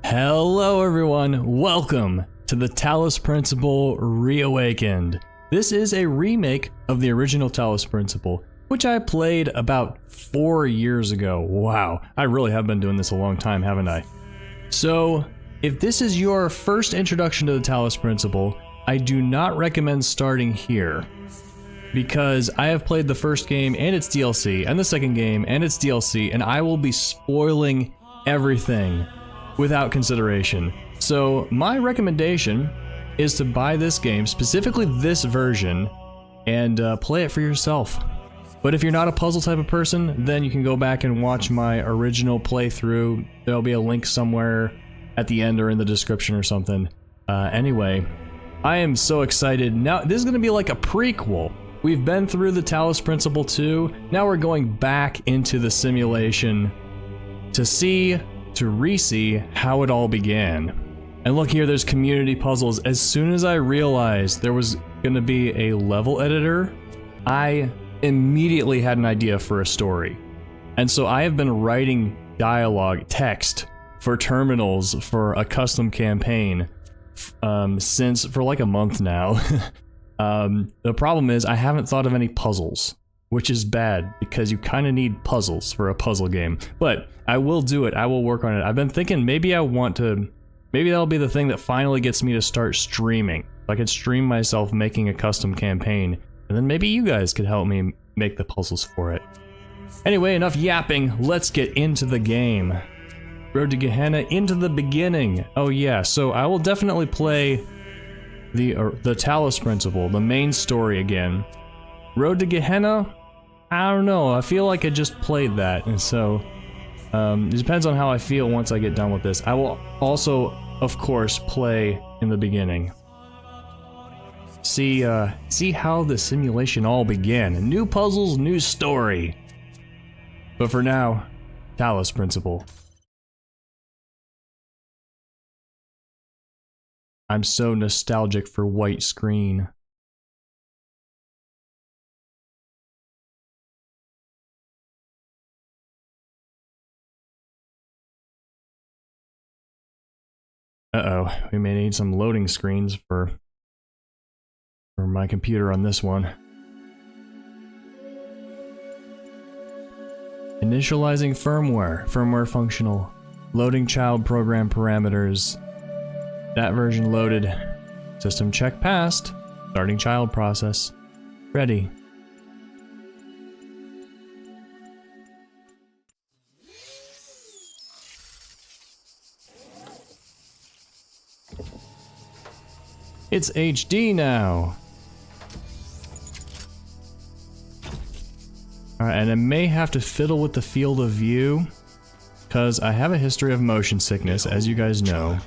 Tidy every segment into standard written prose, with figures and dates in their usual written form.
Hello everyone, welcome to the Talos Principle Reawakened. This is a remake of the original Talos Principle, which I played about 4 years ago. Wow, I really have been doing this a long time, haven't I? So, if this is your first introduction to the Talos Principle, I do not recommend starting here, because I have played the first game and its DLC, and the second game and its DLC, and I will be spoiling everything without consideration. So my recommendation is to buy this game, specifically this version, and play it for yourself. But if you're not a puzzle type of person, then you can go back and watch my original playthrough. There'll be a link somewhere at the end or in the description or something. Anyway, I am so excited. Now, this is going to be like a prequel. We've been through the Talos Principle 2. Now we're going back into the simulation to re-see how it all began. And look here, there's community puzzles. As soon as I realized there was going to be a level editor, I immediately had an idea for a story. And so I have been writing dialogue, text, for terminals for a custom campaign for like a month now. The problem is I haven't thought of any puzzles, which is bad because you kind of need puzzles for a puzzle game. But I will do it. I will work on it. I've been thinking maybe that'll be the thing that finally gets me to start streaming. I could stream myself making a custom campaign, and then maybe you guys could help me make the puzzles for it. Anyway, enough yapping. Let's get into the game. Road to Gehenna, into the beginning. Oh yeah, so I will definitely play the Talos Principle, the main story again. Road to Gehenna, I don't know, I feel like I just played that, and so it depends on how I feel once I get done with this. I will also, of course, play in the beginning. See how the simulation all began. New puzzles, new story. But for now, Talos Principle. I'm so nostalgic for white screen. Uh-oh, we may need some loading screens for my computer on this one. Initializing firmware functional. Loading child program parameters. That version loaded. System check passed. Starting child process. Ready. It's HD now. Alright, and I may have to fiddle with the field of view, because I have a history of motion sickness, as you guys know.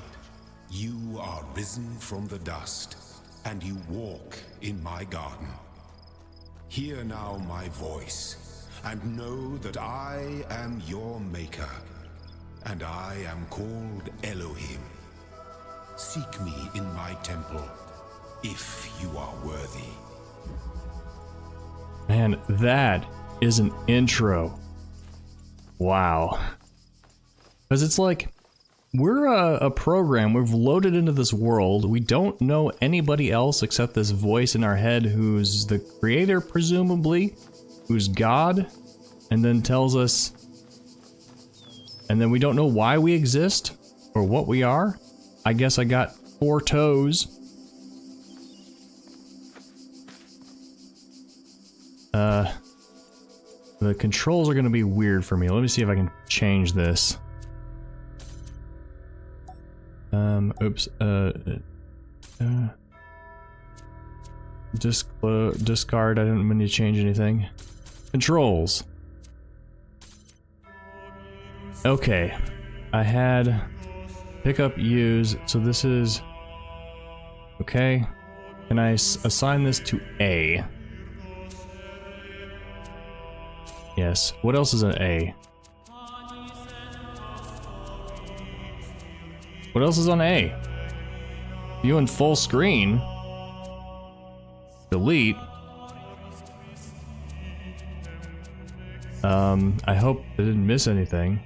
You are risen from the dust, and you walk in my garden. Hear now my voice, and know that I am your maker, and I am called Elohim. Seek me in my temple, if you are worthy. Man, that is an intro. Wow. Because it's like, we're a program, we've loaded into this world, we don't know anybody else except this voice in our head who's the creator, presumably, who's God, and then tells us, and then we don't know why we exist, or what we are. I guess I got 4 toes. The controls are gonna be weird for me. Let me see if I can change this. Oops, discard, I didn't mean to change anything. Controls. Okay, I had pick up, use, so this is, okay. Can I assign this to A? Yes, what else is an A? What else is on A? You in full screen? delete. I hope I didn't miss anything.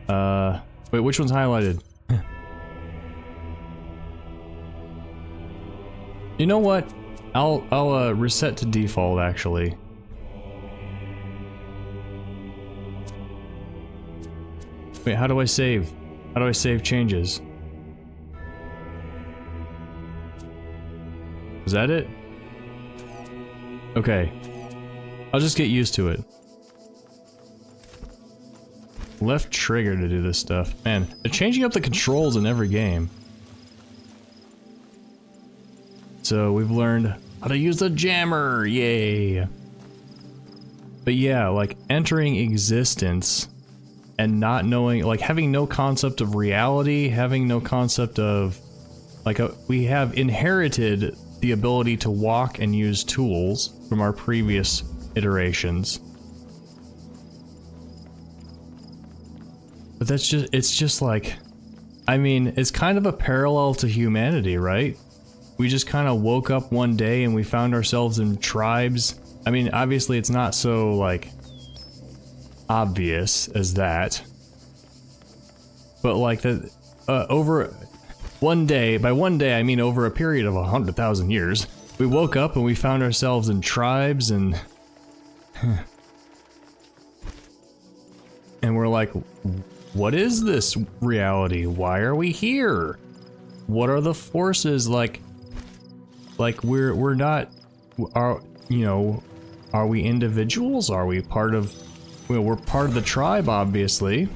Wait, which one's highlighted? You know what? I'll reset to default actually. Wait, how do I save? How do I save changes? Is that it? Okay. I'll just get used to it. Left trigger to do this stuff. Man, they're changing up the controls in every game. So we've learned how to use the jammer, yay! But yeah, like entering existence and not knowing, like having no concept of reality, having no concept of, like we have inherited the ability to walk and use tools from our previous iterations. But that's just, it's just like, I mean, it's kind of a parallel to humanity, right? We just kind of woke up one day and we found ourselves in tribes. I mean, obviously it's not so, like, obvious as that. But like that, over one day, by one day I mean over a period of 100,000 years, we woke up and we found ourselves in tribes and... and we're like, what is this reality? Why are we here? What are the forces like we're not, are, you know, are we individuals? Are we part of, well, we're part of the tribe, obviously.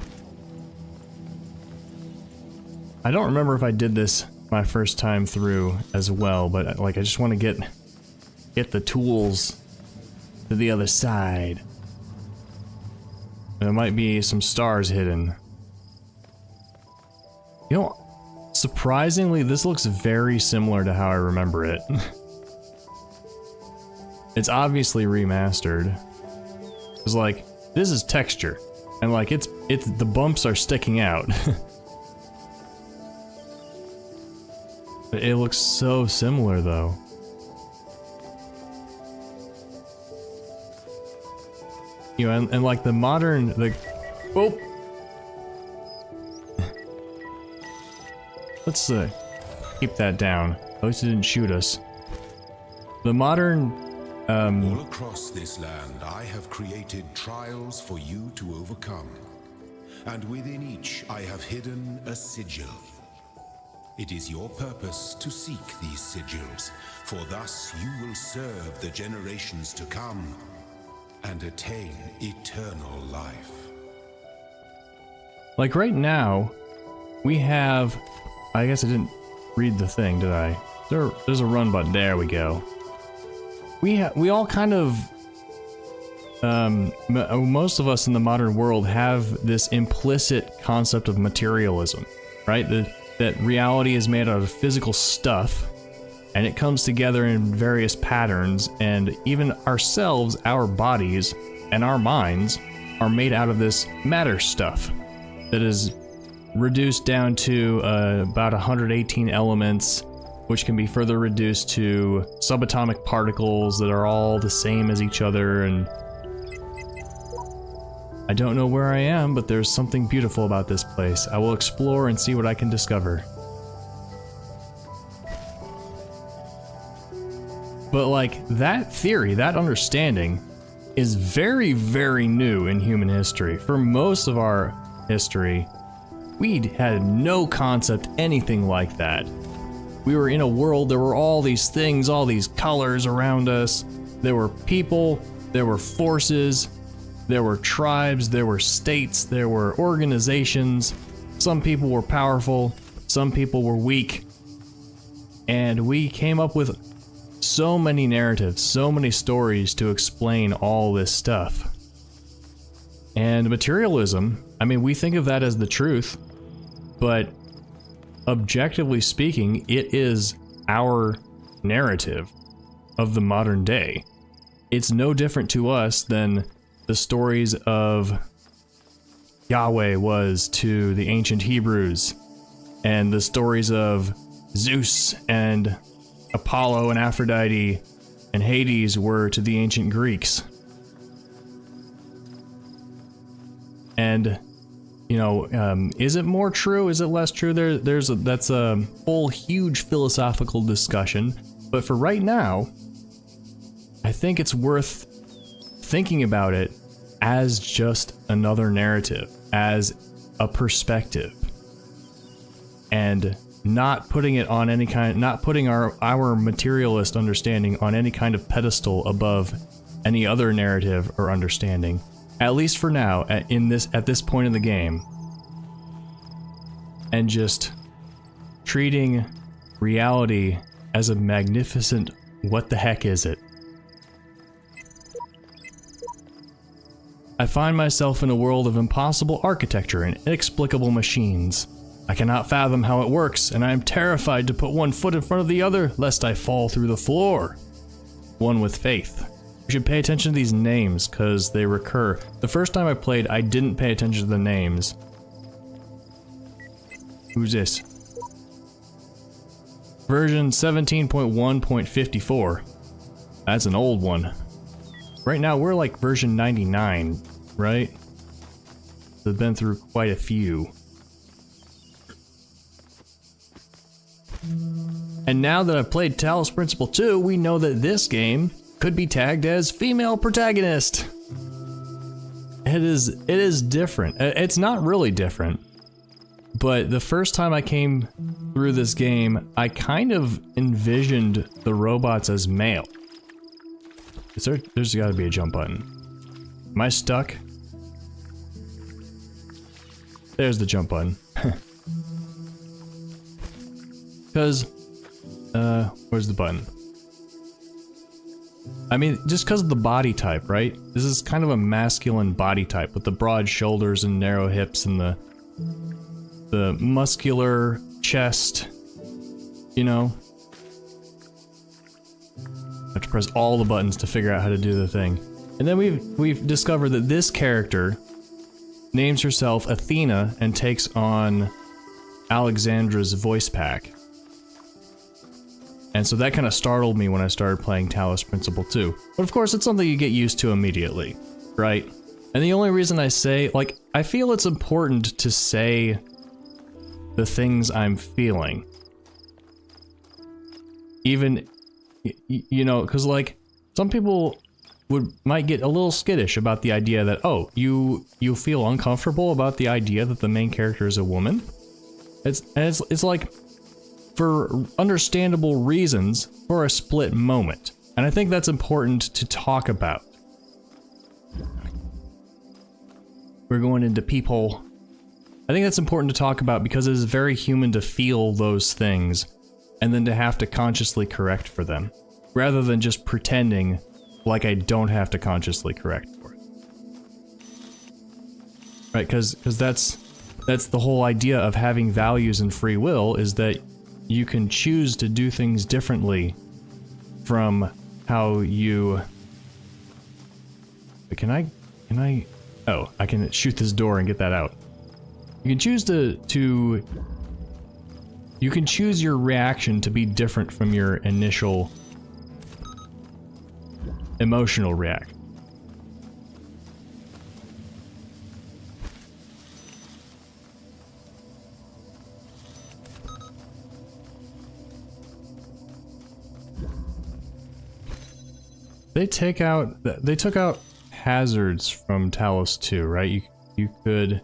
I don't remember if I did this my first time through as well, but like I just want to get the tools to the other side. There might be some stars hidden. You know, surprisingly, this looks very similar to how I remember it. It's obviously remastered. It's like, this is texture, and like it's the bumps are sticking out. It looks so similar though. You know, and like the modern, oh! Let's keep that down. At least it didn't shoot us. The modern, all across this land, I have created trials for you to overcome. And within each, I have hidden a sigil. It is your purpose to seek these sigils, for thus you will serve the generations to come and attain eternal life. Like right now, we have, I guess I didn't read the thing, did I? There's a run button, there we go. We all kind of, most of us in the modern world have this implicit concept of materialism, right? That reality is made out of physical stuff, and it comes together in various patterns, and even ourselves, our bodies, and our minds are made out of this matter stuff that is reduced down to about 118 elements, which can be further reduced to subatomic particles that are all the same as each other, and I don't know where I am, but there's something beautiful about this place. I will explore and see what I can discover. But like, that theory, that understanding, is very, very new in human history. For most of our history, we had no concept anything like that. We were in a world, there were all these things, all these colors around us. There were people, there were forces, there were tribes, there were states, there were organizations. Some people were powerful, some people were weak. And we came up with so many narratives, so many stories to explain all this stuff. And materialism, I mean, we think of that as the truth, but objectively speaking, it is our narrative of the modern day. It's no different to us than the stories of Yahweh was to the ancient Hebrews, and the stories of Zeus and Apollo and Aphrodite and Hades were to the ancient Greeks. And, you know, is it more true? Is it less true? That's a whole huge philosophical discussion. But for right now, I think it's worth thinking about it as just another narrative, as a perspective, and not putting it on any kind, not putting our materialist understanding on any kind of pedestal above any other narrative or understanding, at least for now, at this point in the game, and just treating reality as a magnificent what the heck is it. I find myself in a world of impossible architecture and inexplicable machines. I cannot fathom how it works, and I am terrified to put one foot in front of the other, lest I fall through the floor. One with faith. You should pay attention to these names, because they recur. The first time I played, I didn't pay attention to the names. Who's this? Version 17.1.54. That's an old one. Right now, we're like version 99, right? We've been through quite a few. And now that I've played Talos Principle 2, we know that this game could be tagged as female protagonist. It is different. It's not really different. But the first time I came through this game, I kind of envisioned the robots as male. There's gotta be a jump button. Am I stuck? There's the jump button. Because, where's the button? I mean, just because of the body type, right? This is kind of a masculine body type with the broad shoulders and narrow hips and the muscular chest, you know? I have to press all the buttons to figure out how to do the thing. And then we've discovered that this character names herself Athena and takes on Alexandra's voice pack. And so that kind of startled me when I started playing Talos Principle 2. But of course, it's something you get used to immediately, right? And the only reason I say, like, I feel it's important to say the things I'm feeling. Even, you know, because like, some people might get a little skittish about the idea that, oh, you feel uncomfortable about the idea that the main character is a woman? It's like, for understandable reasons, for a split moment. And I think that's important to talk about. We're going into peephole. I think that's important to talk about because it is very human to feel those things and then to have to consciously correct for them, rather than just pretending like I don't have to consciously correct for it. Right, because that's the whole idea of having values and free will, is that you can choose to do things differently from how you... Can I... Oh, I can shoot this door and get that out. You can choose you can choose your reaction to be different from your initial emotional reaction. They took out hazards from Talos 2, right? You could...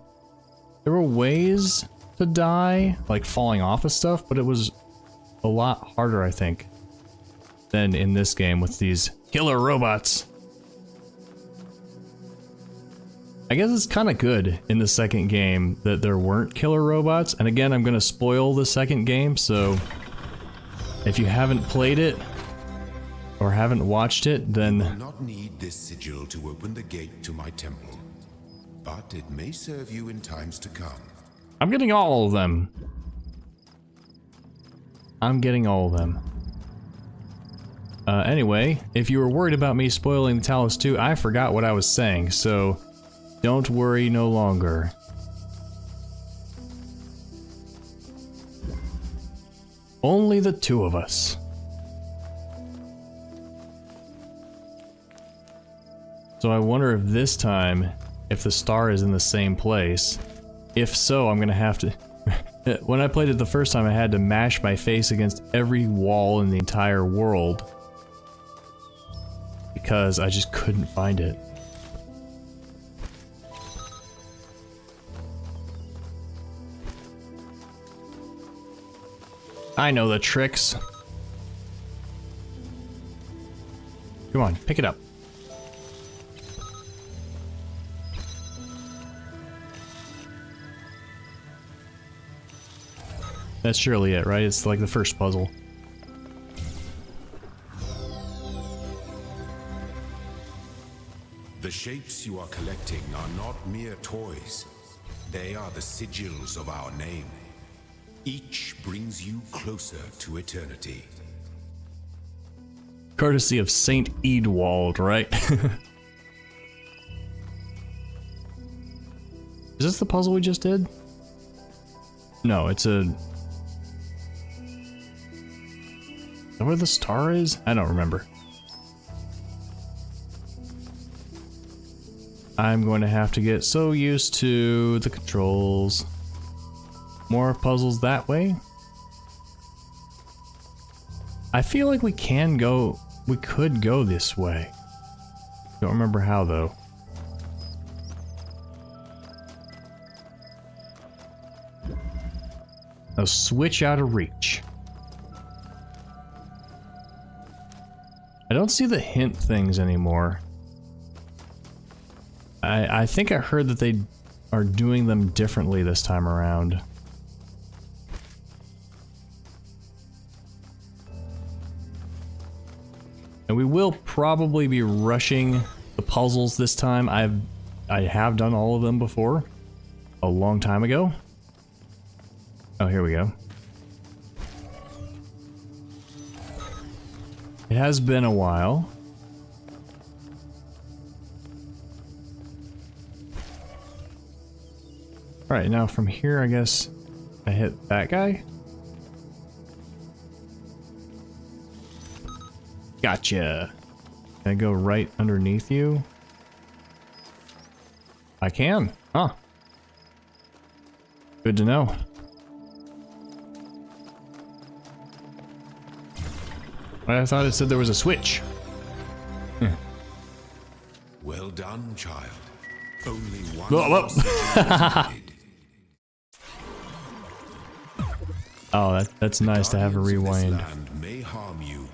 There were ways to die, like falling off of stuff, but it was a lot harder, I think, than in this game with these killer robots. I guess it's kind of good in the second game that there weren't killer robots, and again, I'm gonna spoil the second game, so if you haven't played it, or haven't watched it, then... You will not need this sigil to open the gate to my temple, but it may serve you in times to come. I'm getting all of them. I'm getting all of them. Anyway, if you were worried about me spoiling the Talos 2, I forgot what I was saying, so don't worry no longer. Only the two of us. So I wonder if this time, if the star is in the same place. If so, I'm gonna have to... When I played it the first time, I had to mash my face against every wall in the entire world. Because I just couldn't find it. I know the tricks. Come on, pick it up. That's surely it, right? It's like the first puzzle. The shapes you are collecting are not mere toys. They are the sigils of our name. Each brings you closer to eternity. Courtesy of Saint Edwald, right? Is this the puzzle we just did? No, it's a... Is that where the star is? I don't remember. I'm going to have to get so used to the controls. More puzzles that way? I feel like we can go... We could go this way. Don't remember how, though. A switch out of reach. I don't see the hint things anymore. I think I heard that they are doing them differently this time around. And we will probably be rushing the puzzles this time. I have done all of them before, a long time ago. Oh, here we go. It has been a while. Alright, now from here, I guess I hit that guy. Gotcha. Can I go right underneath you? I can. Huh. Good to know. I thought it said there was a switch. Well done, child. Only one Whoa, message is needed. Oh, that's nice to have a Guardians of this rewind. land may harm you,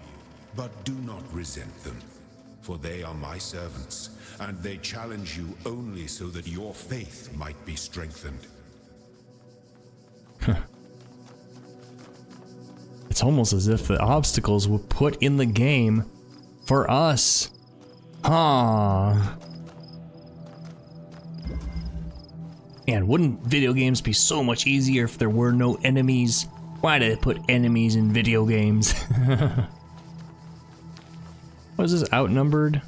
but do not resent them, for they are my servants, and they challenge you only so that your faith might be strengthened. It's almost as if the obstacles were put in the game for us. Huh. And wouldn't video games be so much easier if there were no enemies? Why did they put enemies in video games? What is this, outnumbered?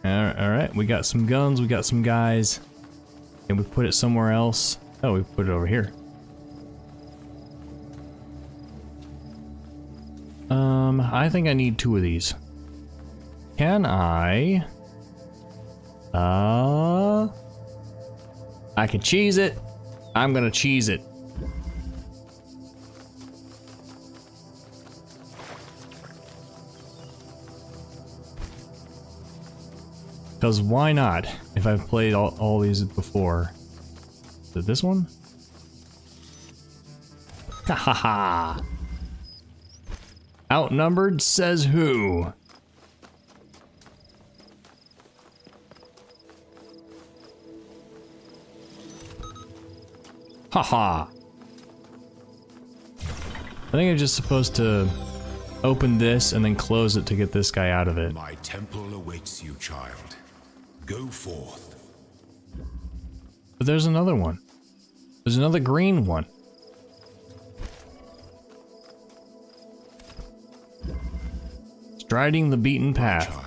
Alright, we got some guns, we got some guys. And we put it somewhere else. Oh, we put it over here. I think I need 2 of these. Can I? I can cheese it. I'm gonna cheese it. Because why not? If I've played all these before. Is it this one? Ha ha ha! Outnumbered says who? Haha. I think I'm just supposed to open this and then close it to get this guy out of it. My temple awaits you, child. Go forth. But there's another one. There's another green one. Striding the beaten path. Child,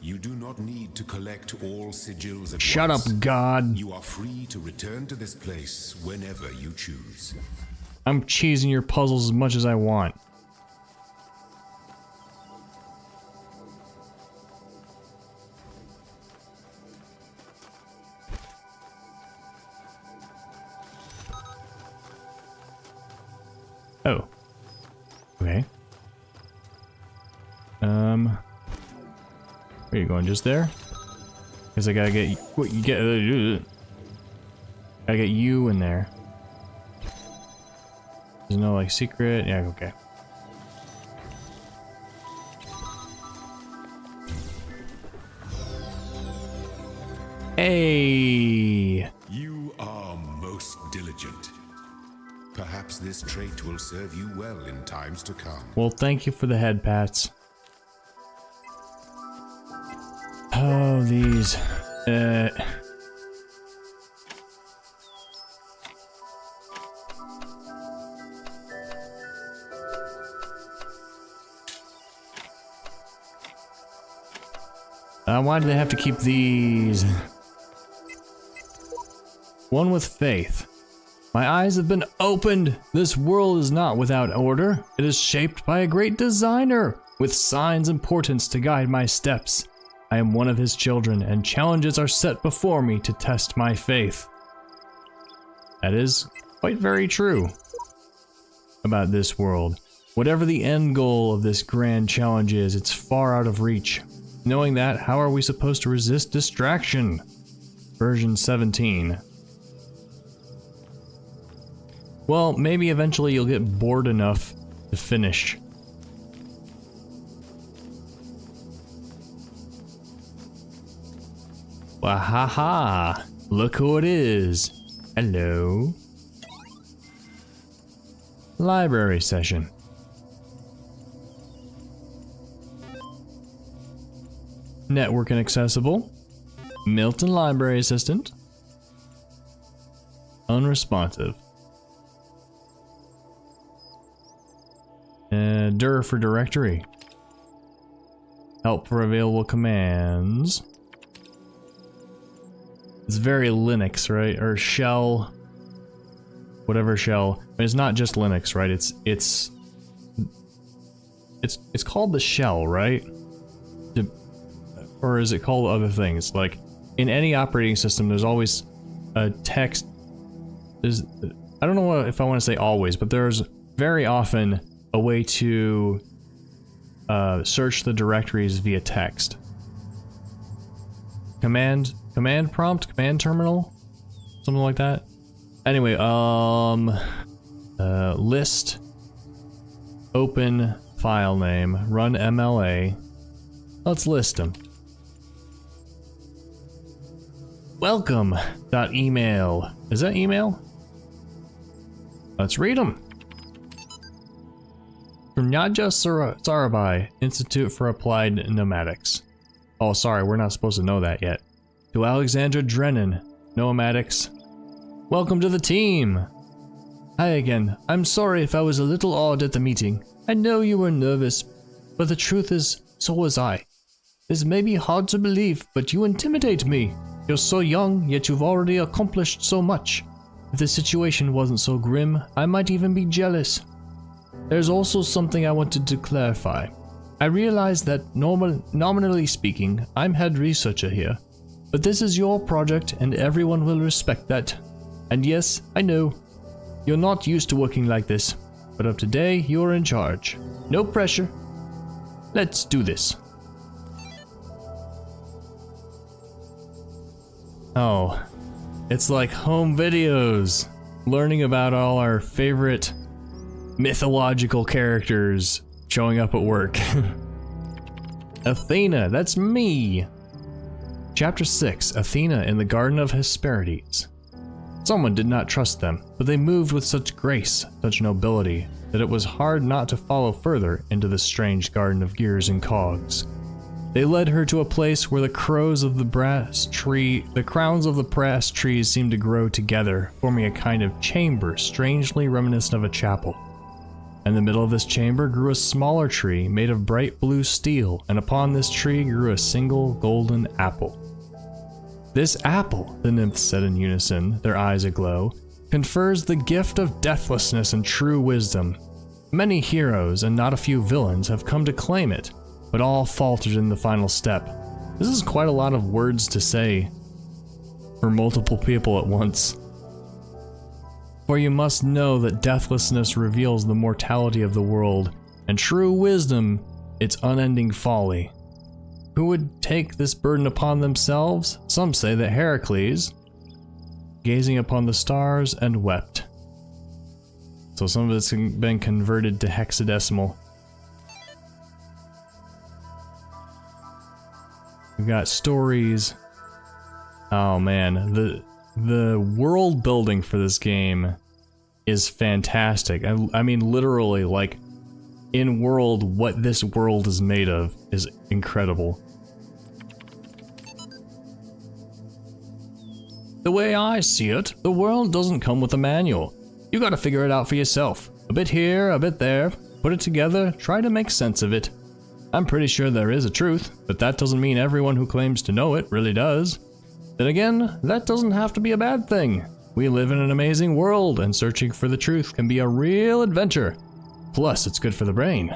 you do not need to collect all sigils at Shut once. up, God. You are free to return to this place whenever you choose. I'm cheesing your puzzles as much as I want. Where are you going? Just there? Because I gotta get what you get. Gotta get you in there. There's no like secret. Yeah, okay. Hey! You are most diligent. Perhaps this trait will serve you well in times to come. Well, thank you for the head pats. Oh, these. Why do they have to keep these? One with faith. My eyes have been opened. This world is not without order. It is shaped by a great designer with signs and portents to guide my steps. I am one of his children, and challenges are set before me to test my faith. That is quite very true about this world. Whatever the end goal of this grand challenge is, it's far out of reach. Knowing that, how are we supposed to resist distraction? Version 17. Well, maybe eventually you'll get bored enough to finish. Wahaha! Look who it is. Hello. Library session. Network inaccessible. Milton library assistant. Unresponsive. Dir for directory. Help for available commands. It's very Linux, right? Or shell. Whatever shell. I mean, it's not just Linux, right? It's called the shell, right? Or is it called other things? Like, in any operating system, there's always a text. I don't know if I want to say always, but there's very often a way to search the directories via text. Command prompt, command terminal, something like that. Anyway, list, open file name, run MLA. Let's list them. Welcome.email. Is that email? Let's read them. From Nadja Sarabai, Institute for Applied Nomadics. Oh, sorry, we're not supposed to know that yet. To Alexandra Drennan, Nomadics. Welcome to the team. Hi again. I'm sorry if I was a little odd at the meeting. I know you were nervous, but the truth is, so was I. This may be hard to believe, but you intimidate me. You're so young, yet you've already accomplished so much. If the situation wasn't so grim, I might even be jealous. There's also something I wanted to clarify. I realize that nominally speaking, I'm head researcher here, but this is your project and everyone will respect that. And yes, I know, you're not used to working like this, but of today, you're in charge. No pressure. Let's do this. Oh, it's like home videos, learning about all our favorite mythological characters showing up at work. Athena, that's me! Chapter 6, Athena in the Garden of Hesperides. Someone did not trust them, but they moved with such grace, such nobility, that it was hard not to follow further into this strange garden of gears and cogs. They led her to a place where the crowns of the brass trees seemed to grow together, forming a kind of chamber strangely reminiscent of a chapel. In the middle of this chamber grew a smaller tree made of bright blue steel, and upon this tree grew a single golden apple. This apple, the nymphs said in unison, their eyes aglow, confers the gift of deathlessness and true wisdom. Many heroes and not a few villains have come to claim it, but all faltered in the final step. This is quite a lot of words to say for multiple people at once. For you must know that deathlessness reveals the mortality of the world, and true wisdom, its unending folly. who would take this burden upon themselves? Some say that Heracles, gazing upon the stars and wept. So some of it's been converted to hexadecimal. We've got stories. Oh man, the world building for this game is fantastic. I mean, literally, like, in world, what this world is made of is incredible. The way I see it, the world doesn't come with a manual. You gotta figure it out for yourself. A bit here, a bit there, put it together, try to make sense of it. I'm pretty sure there is a truth, but that doesn't mean everyone who claims to know it really does. Then again, that doesn't have to be a bad thing. We live in an amazing world, and searching for the truth can be a real adventure. Plus, it's good for the brain.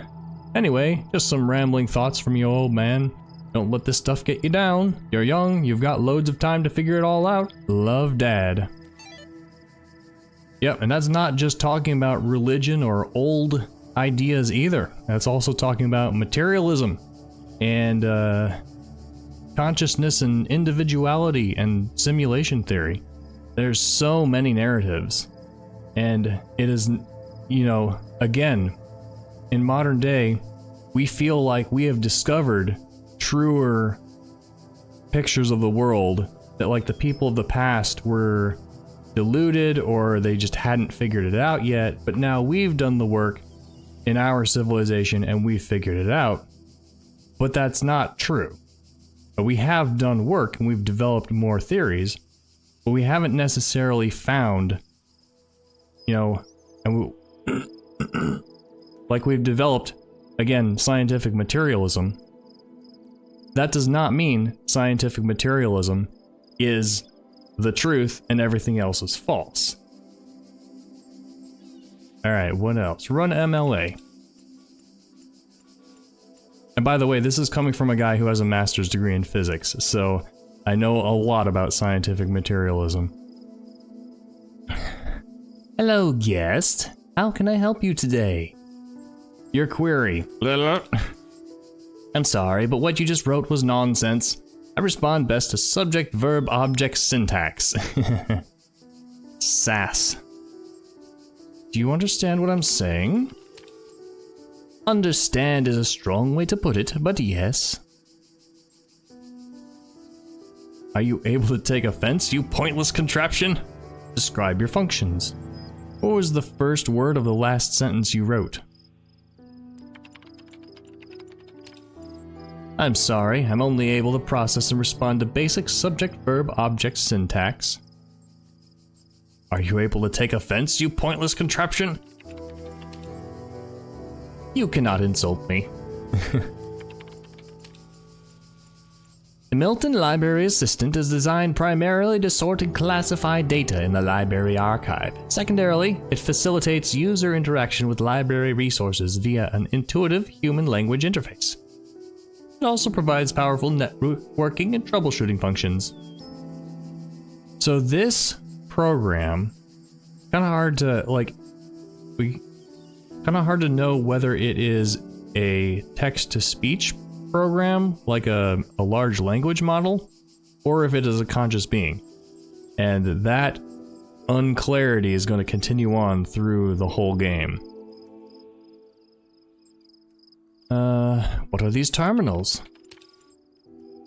Anyway, just some rambling thoughts from you, old man. Don't let this stuff get you down. You're young, you've got loads of time to figure it all out. Love, Dad. Yep, and that's not just talking about religion or old ideas either. That's also talking about materialism and consciousness and individuality and simulation theory. There's so many narratives, and it is, you know, again, in modern day, we feel like we have discovered truer pictures of the world, that like the people of the past were deluded or they just hadn't figured it out yet, but now we've done the work in our civilization and we've figured it out. But that's not true. We have done work and we've developed more theories, but we haven't necessarily found, you know, and like we've developed, again, scientific materialism. That does not mean scientific materialism is the truth and everything else is false. Alright, what else? Run MLA. And by the way, this is coming from a guy who has a master's degree in physics, so I know a lot about scientific materialism. Hello, guest. How can I help you today? Your query. I'm sorry, but what you just wrote was nonsense. I respond best to subject, verb, object, syntax. Sass. Do you understand what I'm saying? Understand is a strong way to put it, but yes. Are you able to take offense, you pointless contraption? Describe your functions. What was the first word of the last sentence you wrote? I'm sorry, I'm only able to process and respond to basic subject, verb, object syntax. Are you able to take offense, you pointless contraption? You cannot insult me. The Milton Library Assistant is designed primarily to sort and classify data in the library archive. Secondarily, it facilitates user interaction with library resources via an intuitive human language interface. It also provides powerful networking and troubleshooting functions. So this program, kind of hard to hard to know whether it is a text-to-speech program, like a large language model, or if it is a conscious being. And that unclarity is going to continue on through the whole game. What are these terminals?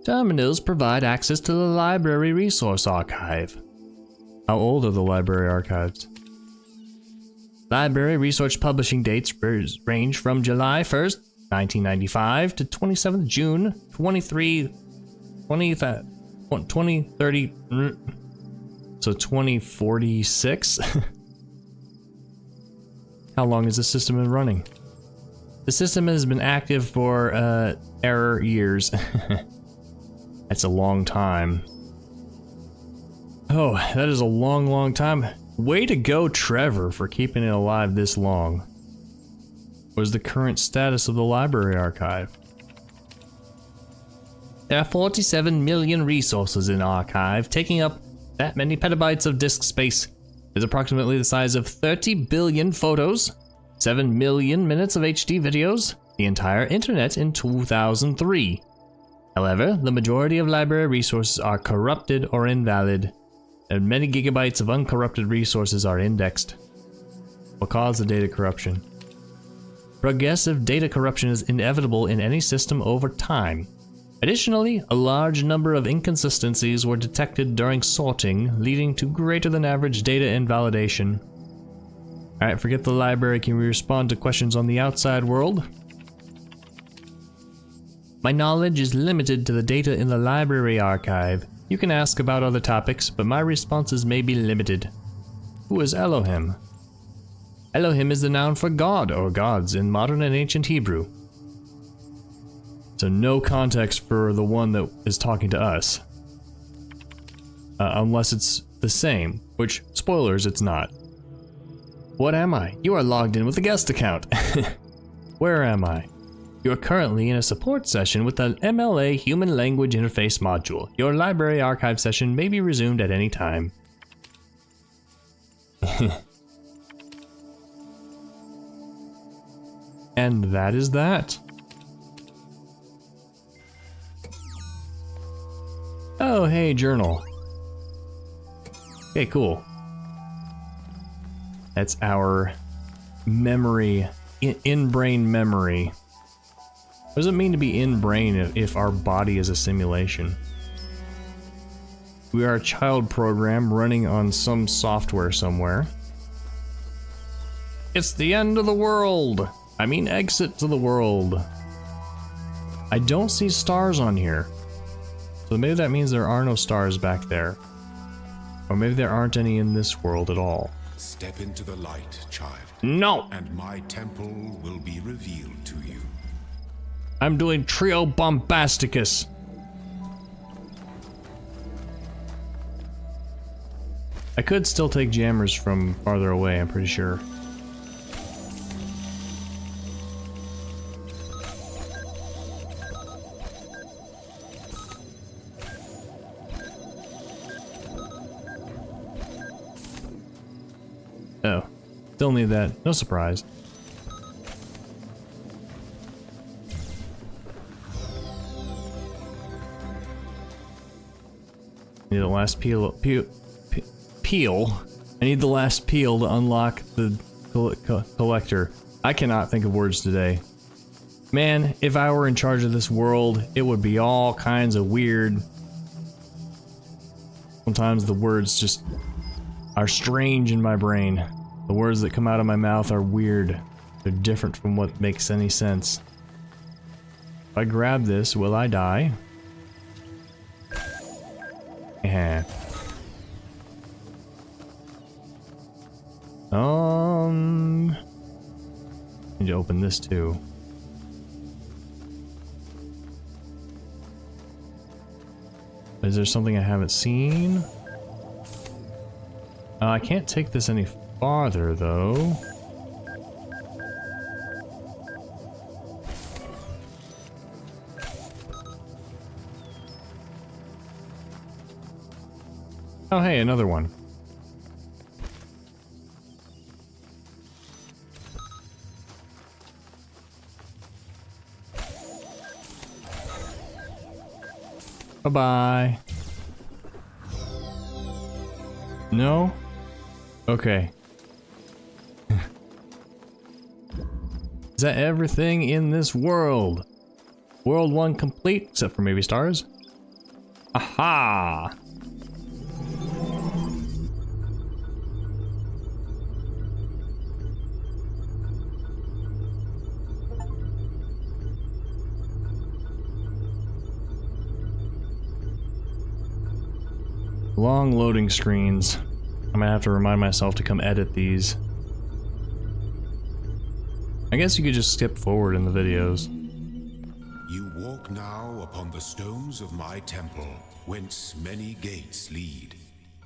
Terminals provide access to the library resource archive. How old are the library archives? Library research publishing dates range from July 1st, 1995 to 27th June 2030, so 2046? How long has the system been running? The system has been active for, error years. That's a long time. Oh, that is a long, long time. Way to go, Trevor, for keeping it alive this long. What is the current status of the library archive? There are 47 million resources in archive, taking up that many petabytes of disk space. It's approximately the size of 30 billion photos, 7 million minutes of HD videos, the entire internet in 2003. However, the majority of library resources are corrupted or invalid, and many gigabytes of uncorrupted resources are indexed. What caused the data corruption? Progressive data corruption is inevitable in any system over time. Additionally, a large number of inconsistencies were detected during sorting, leading to greater than average data invalidation. Alright, forget the library. Can we respond to questions on the outside world? My knowledge is limited to the data in the library archive. You can ask about other topics, but my responses may be limited. Who is Elohim? Elohim is the noun for God or gods in modern and ancient Hebrew. So no context for the one that is talking to us. Unless it's the same, which, spoilers, it's not. What am I? You are logged in with a guest account. Where am I? You are currently in a support session with the MLA Human Language Interface module. Your library archive session may be resumed at any time. And that is that. Oh, hey, journal. Okay, cool. That's our memory, in-brain memory. What does it mean to be in-brain if our body is a simulation? We are a child program running on some software somewhere. It's the end of the world! I mean exit to the world. I don't see stars on here. So maybe that means there are no stars back there. Or maybe there aren't any in this world at all. Step into the light, child. No! And my temple will be revealed to you. I'm doing Trio Bombasticus. I could still take jammers from farther away, I'm pretty sure. Oh, still need that. No surprise. Need the last peel. I need the last peel to unlock the collector. I cannot think of words today. Man, if I were in charge of this world, it would be all kinds of weird. Sometimes the words just are strange in my brain. The words that come out of my mouth are weird. They're different from what makes any sense. If I grab this, will I die? Yeah. Need to open this too. Is there something I haven't seen? I can't take this any farther though. Oh hey, another one. Bye-bye. No? Okay. Is that everything in this world? World 1 complete, except for maybe stars? Aha! Long loading screens. I'm gonna have to remind myself to come edit these. I guess you could just skip forward in the videos. You walk now upon the stones of my temple, whence many gates lead.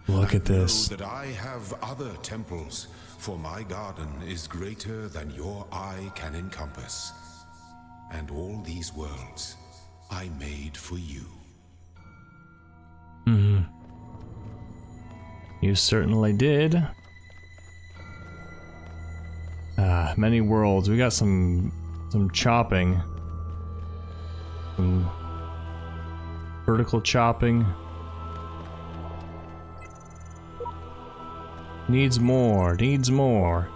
Look at this. Know that I have other temples, for my garden is greater than your eye can encompass. And all these worlds I made for you. Mm-hmm. You certainly did. Many worlds. We got some chopping. Some Vertical chopping. Needs more, needs more.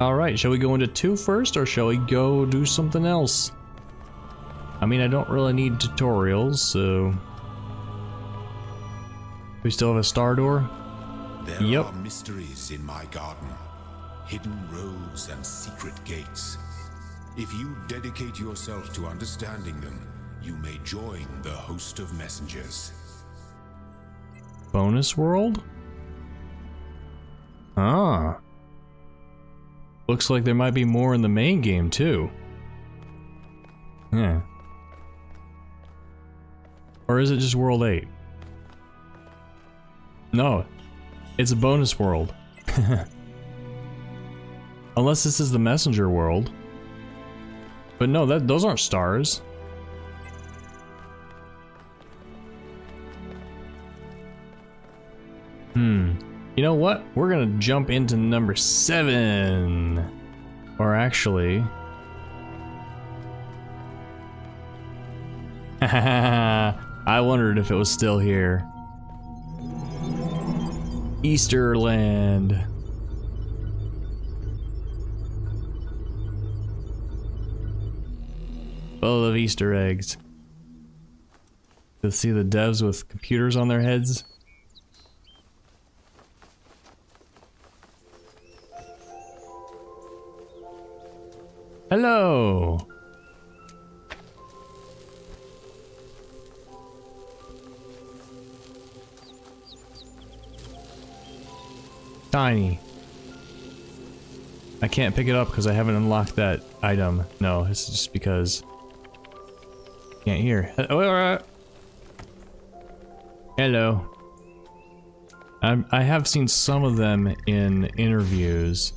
Alright, shall we go into 2 first, or shall we go do something else? I mean, I don't really need tutorials, so... We still have a star door? There are mysteries in my garden, hidden roads and secret gates. If you dedicate yourself to understanding them, you may join the host of messengers. Bonus world? Ah. Looks like there might be more in the main game, too. Yeah. Or is it just World 8? No. It's a bonus world. Unless this is the messenger world. But no, those aren't stars. You know what? We're gonna jump into number 7. Or actually... I wondered if it was still here. Easterland. Full of Easter eggs. To see the devs with computers on their heads. Hello! Tiny. I can't pick it up because I haven't unlocked that item. No, it's just because... Can't hear. Hello. I have seen some of them in interviews.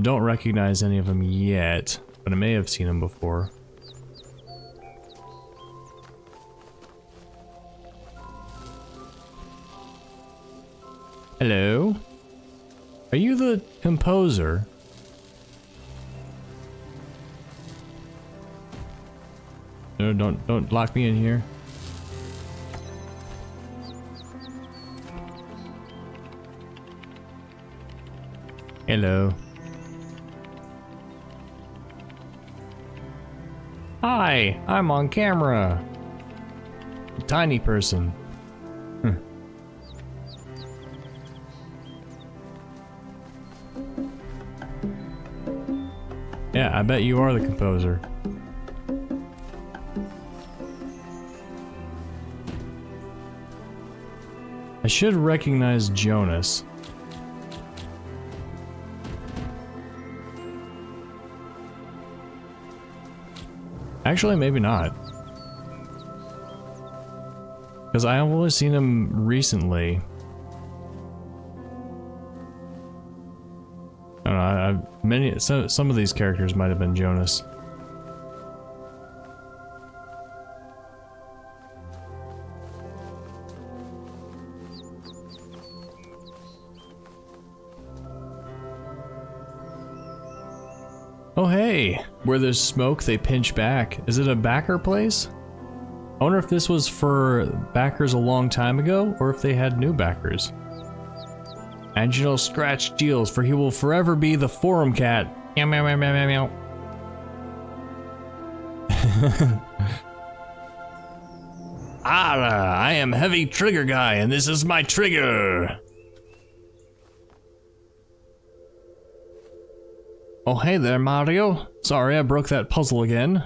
Don't recognize any of them yet, but I may have seen them before. Hello? Are you the composer? No, don't lock me in here. Hello. Hi, I'm on camera. Tiny person. Yeah, I bet you are the composer. I should recognize Jonas. Actually, maybe not. Because I've only seen him recently. I don't know, some of these characters might have been Jonas. Oh hey, where there's smoke they pinch back. Is it a backer place? I wonder if this was for backers a long time ago, or if they had new backers. Angelo scratch deals, for he will forever be the forum cat. Meow meow meow meow meow meow. Ah, I am Heavy Trigger Guy, and this is my trigger. Oh hey there, Mario. Sorry, I broke that puzzle again.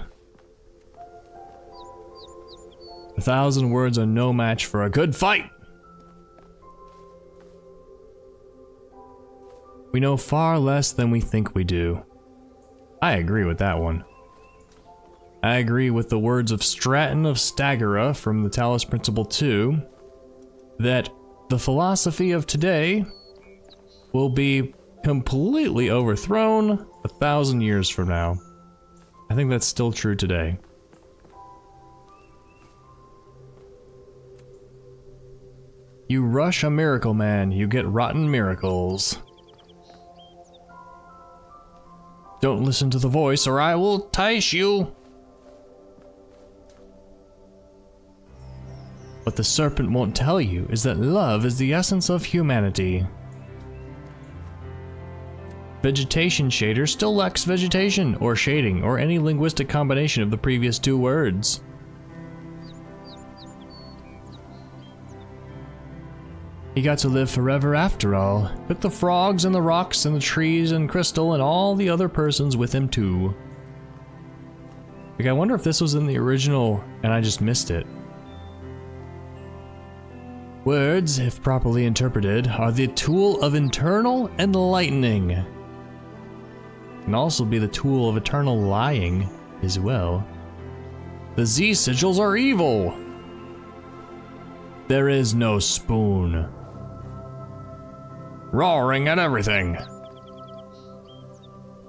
1,000 words are no match for a good fight. We know far less than we think we do. I agree with that one. I agree with the words of Stratton of Staggera from the Talos Principle 2, that the philosophy of today will be completely overthrown 1,000 years from now. I think that's still true today. You rush a miracle man, you get rotten miracles. Don't listen to the voice or I will tice you. What the serpent won't tell you is that love is the essence of humanity. Vegetation shader still lacks vegetation, or shading, or any linguistic combination of the previous two words. He got to live forever after all. Took the frogs and the rocks and the trees and Crystal and all the other persons with him too. Like, I wonder if this was in the original and I just missed it. Words, if properly interpreted, are the tool of internal enlightening. Can also be the tool of eternal lying as well. The Z sigils are evil. There is no spoon. Roaring at everything.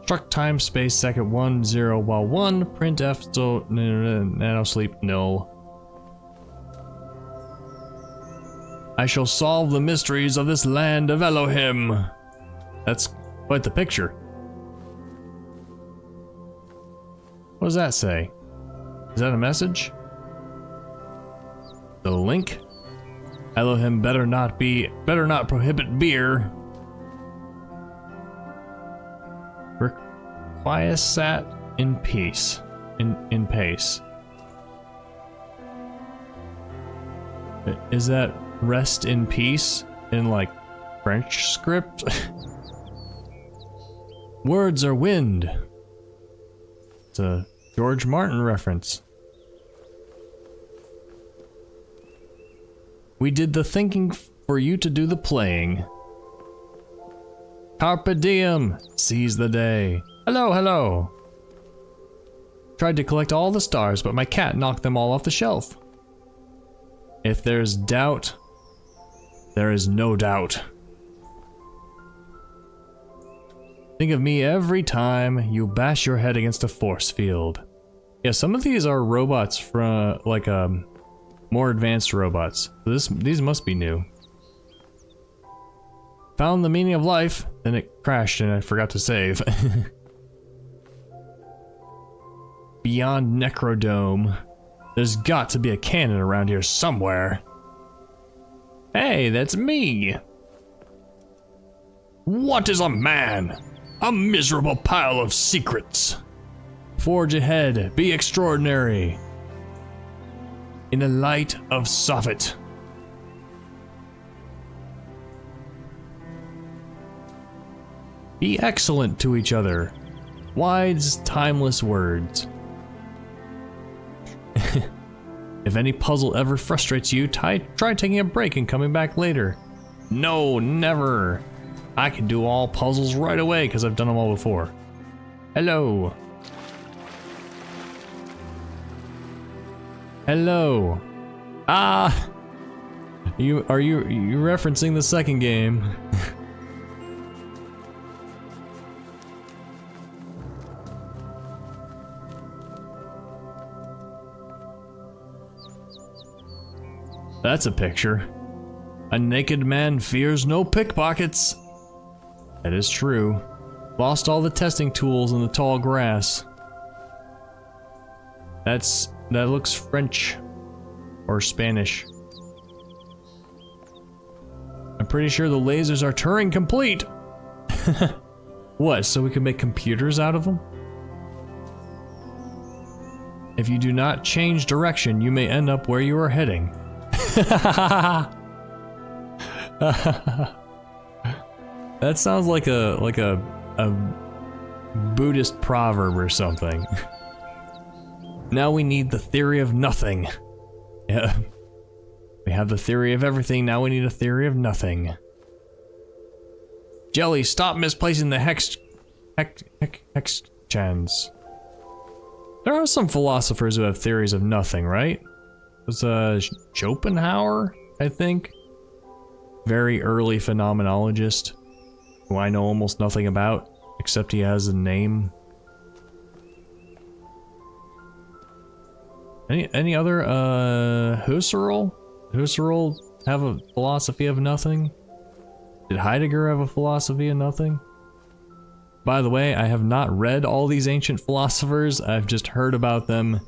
Struck time space second 1 0 while 1 print F so nano sleep nil. I shall solve the mysteries of this land of Elohim. That's quite the picture. What does that say? Is that a message? The link? Elohim better not prohibit beer. Quiescat in peace. In pace. Is that rest in peace in like French script? Words are wind. It's a George Martin reference. We did the thinking for you to do the playing. Carpe diem, seize the day. Hello, hello. Tried to collect all the stars, but my cat knocked them all off the shelf. If there's doubt, there is no doubt. Think of me every time you bash your head against a force field. Yeah, some of these are robots from like more advanced robots. These must be new. Found the meaning of life, then it crashed and I forgot to save. Beyond Necrodome. There's got to be a cannon around here somewhere. Hey, that's me! What is a man? A miserable pile of secrets. Forge ahead, be extraordinary. In the light of Soffit. Be excellent to each other. Wise, timeless words. If any puzzle ever frustrates you, try taking a break and coming back later. No, never. I can do all puzzles right away because I've done them all before. Hello. Hello. Ah! Are you referencing the second game? That's a picture. A naked man fears no pickpockets. That is true. Lost all the testing tools in the tall grass. That looks French or Spanish. I'm pretty sure the lasers are Turing complete. What, so we can make computers out of them? If you do not change direction, you may end up where you are heading. That sounds like a Buddhist proverb or something. Now we need the theory of nothing. Yeah. We have the theory of everything, now we need a theory of nothing. Jelly, stop misplacing the hex chans. There are some philosophers who have theories of nothing, right? It was Schopenhauer, I think. Very early phenomenologist, who I know almost nothing about, except he has a name. Any other, Husserl? Husserl have a philosophy of nothing? Did Heidegger have a philosophy of nothing? By the way, I have not read all these ancient philosophers, I've just heard about them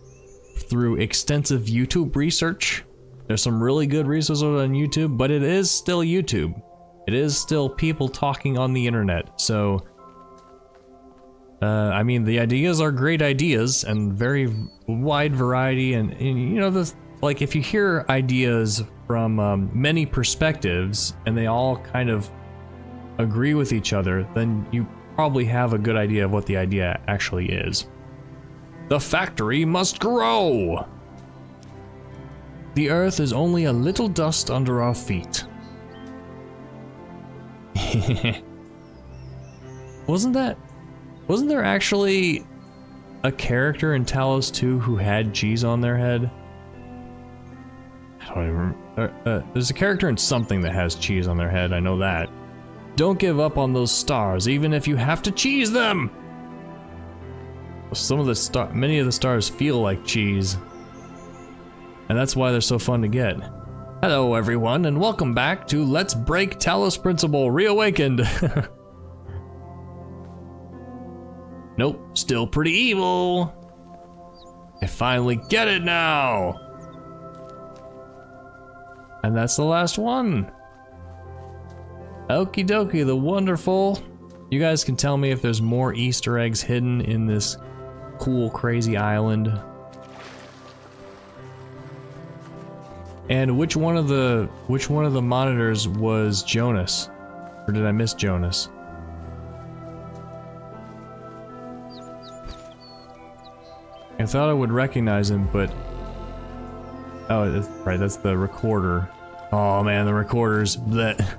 through extensive YouTube research. There's some really good resources on YouTube, but it is still YouTube. It is still people talking on the internet, so... I mean, the ideas are great ideas, and very wide variety, and you know, like, if you hear ideas from many perspectives, and they all kind of agree with each other, then you probably have a good idea of what the idea actually is. The factory must grow! The earth is only a little dust under our feet. Wasn't there actually a character in Talos 2 who had cheese on their head? I don't even remember. There's a character in something that has cheese on their head, I know that. Don't give up on those stars, even if you have to cheese them! Many of the stars feel like cheese. And that's why they're so fun to get. Hello everyone, and welcome back to Let's Break Talos Principle Reawakened! Nope, still pretty evil! I finally get it now! And that's the last one! Okie dokie, the wonderful. You guys can tell me if there's more Easter eggs hidden in this cool, crazy island. And which one of the monitors was Jonas? Or did I miss Jonas? I thought I would recognize him, but... Oh, that's right, that's the recorder. Oh man, the recorders, that...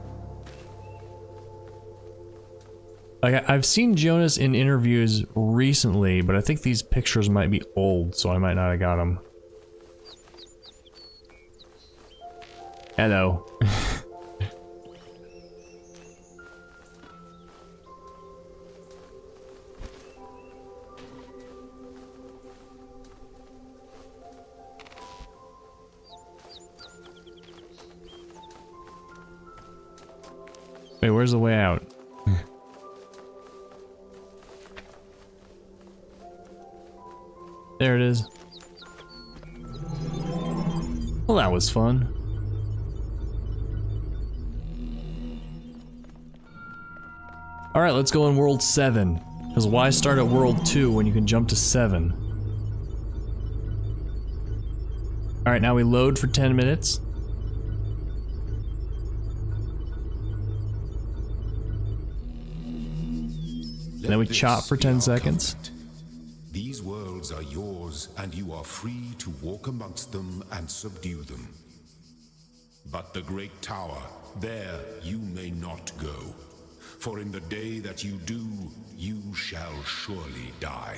Like, I've seen Jonas in interviews recently, but I think these pictures might be old, so I might not have got them. Hello. Wait, where's the way out? There it is. Well, that was fun. Alright, let's go in World 7. Because why start at World 2 when you can jump to 7? Alright, now we load for 10 minutes. And then we chop for 10 seconds. These worlds are yours, and you are free to walk amongst them and subdue them. But the great tower, there you may not go. For in the day that you do, you shall surely die.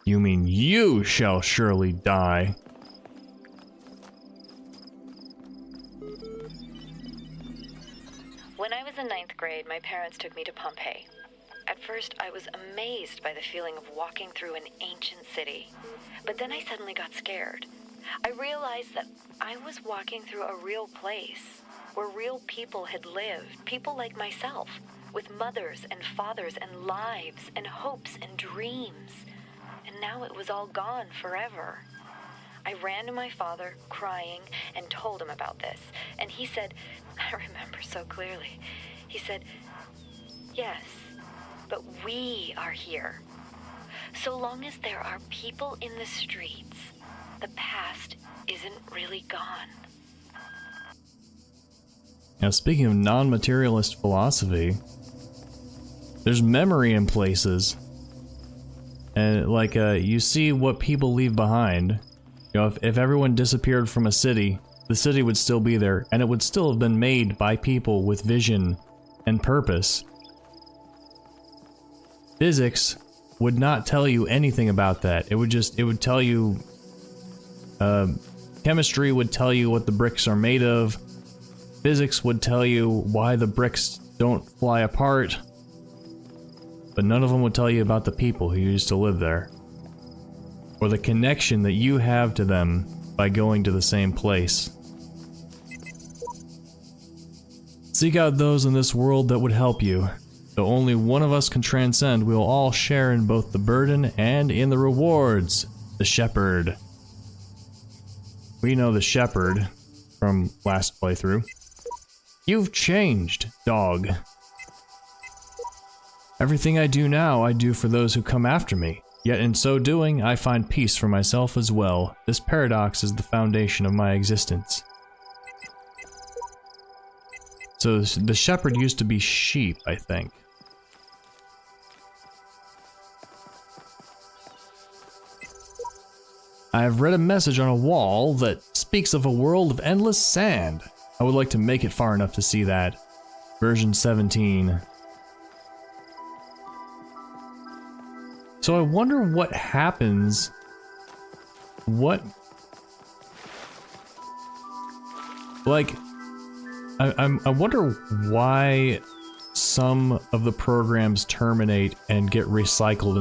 You mean you shall surely die? When I was in 9th grade, my parents took me to Pompeii. At first, I was amazed by the feeling of walking through an ancient city. But then I suddenly got scared. I realized that I was walking through a real place, where real people had lived, people like myself, with mothers and fathers and lives and hopes and dreams. And now it was all gone forever. I ran to my father, crying, and told him about this. And he said, I remember so clearly, he said, yes, but we are here. So long as there are people in the streets, the past isn't really gone. Now, speaking of non-materialist philosophy, there's memory in places. And, like, you see what people leave behind. You know, if everyone disappeared from a city, the city would still be there, and it would still have been made by people with vision and purpose. Physics would not tell you anything about that. It would tell you, chemistry would tell you what the bricks are made of. Physics would tell you why the bricks don't fly apart. But none of them would tell you about the people who used to live there. Or the connection that you have to them by going to the same place. Seek out those in this world that would help you. Though only one of us can transcend, we will all share in both the burden and in the rewards. The Shepherd. We know the shepherd from last playthrough. You've changed, dog. Everything I do now, I do for those who come after me. Yet in so doing, I find peace for myself as well. This paradox is the foundation of my existence. So the shepherd used to be sheep, I think. I have read a message on a wall that speaks of a world of endless sand. I would like to make it far enough to see that. Version 17. So I wonder what happens. What? Like, I wonder why some of the programs terminate and get recycled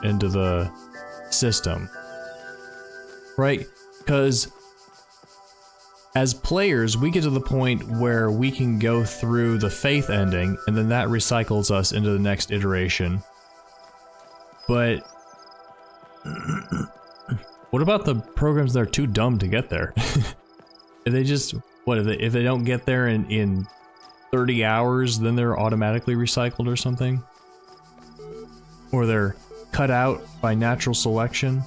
into the system. Right? Because as players, we get to the point where we can go through the faith ending, and then that recycles us into the next iteration. But what about the programs that are too dumb to get there? If they just, if they don't get there in 30 hours, then they're automatically recycled or something? Or they're cut out by natural selection?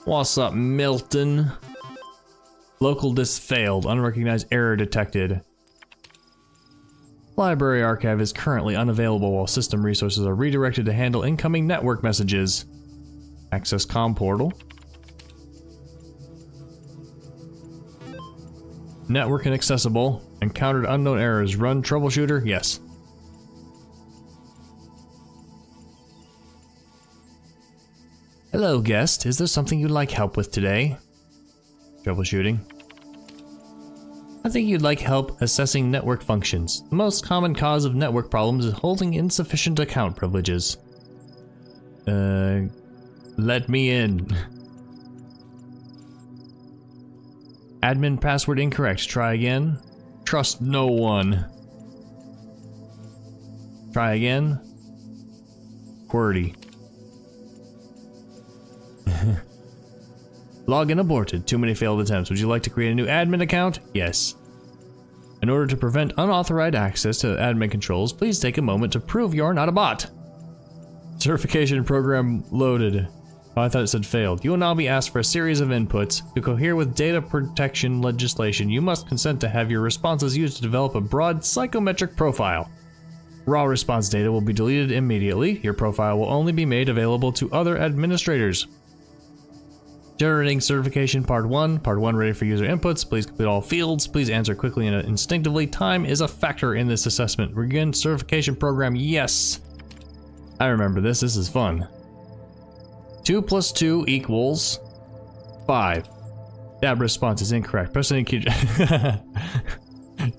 What's up, Milton? Local disk failed. Unrecognized error detected. Library archive is currently unavailable while system resources are redirected to handle incoming network messages. Access comm portal. Network inaccessible. Encountered unknown errors. Run troubleshooter? Yes. Hello, guest. Is there something you'd like help with today? Troubleshooting. I think you'd like help assessing network functions. The most common cause of network problems is holding insufficient account privileges. Let me in. Admin password incorrect. Try again. Trust no one. Try again. QWERTY. Login aborted. Too many failed attempts. Would you like to create a new admin account? Yes. In order to prevent unauthorized access to admin controls, please take a moment to prove you're not a bot. Certification program loaded. Oh, I thought it said failed. You will now be asked for a series of inputs. To cohere with data protection legislation, you must consent to have your responses used to develop a broad psychometric profile. Raw response data will be deleted immediately. Your profile will only be made available to other administrators. Generating certification part 1. Part 1 ready for user inputs. Please complete all fields. Please answer quickly and instinctively. Time is a factor in this assessment. Begin certification program. Yes. I remember this. This is fun. 2 + 2 equals 5. That response is incorrect. Press any key.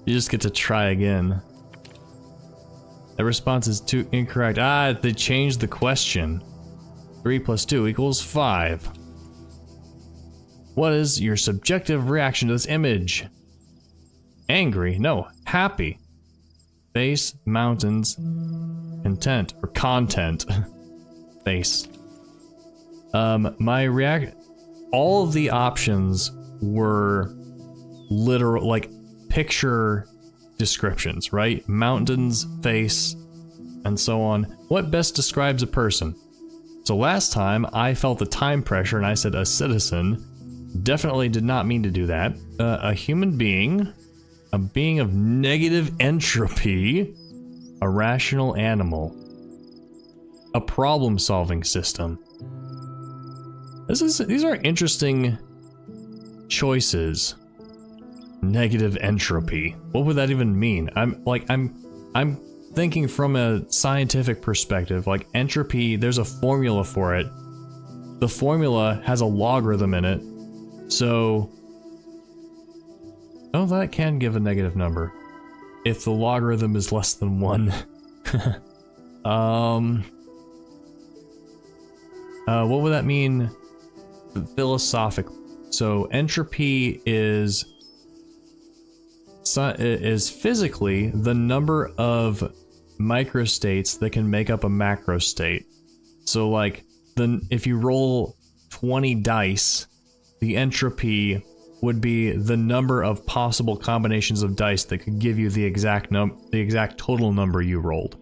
You just get to try again. That response is too incorrect. Ah, they changed the question. 3 + 2 equals 5. What is your subjective reaction to this image? Angry? No. Happy. Face, mountains, content, or content. Face. All of the options were literal, like, picture descriptions, right? Mountains, face, and so on. What best describes a person? So last time, I felt the time pressure and I said a citizen. Definitely did not mean to do that. A human being, a being of negative entropy, a rational animal, a problem-solving system. These are interesting choices. Negative entropy. What would that even mean? I'm thinking from a scientific perspective. Like entropy, there's a formula for it. The formula has a logarithm in it. So, oh, that can give a negative number if the logarithm is less than 1. What would that mean philosophically? So, entropy is physically the number of microstates that can make up a macro state. So, like, if you roll 20 dice, the entropy would be the number of possible combinations of dice that could give you the exact total number you rolled.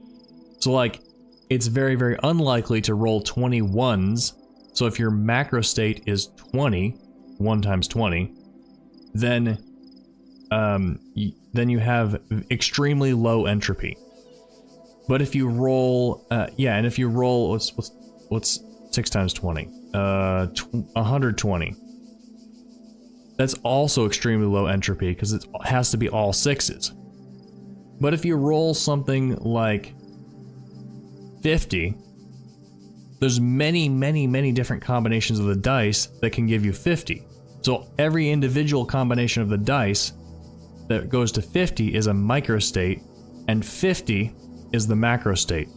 So like, it's very, very unlikely to roll 20 ones. So if your macro state is 20, 1 times 20, then you have extremely low entropy. But if you roll, and if you roll, what's 6 times 20? 120. That's also extremely low entropy because it has to be all 6s. But if you roll something like 50, there's many, many, many different combinations of the dice that can give you 50. So every individual combination of the dice that goes to 50 is a microstate, and 50 is the macro state.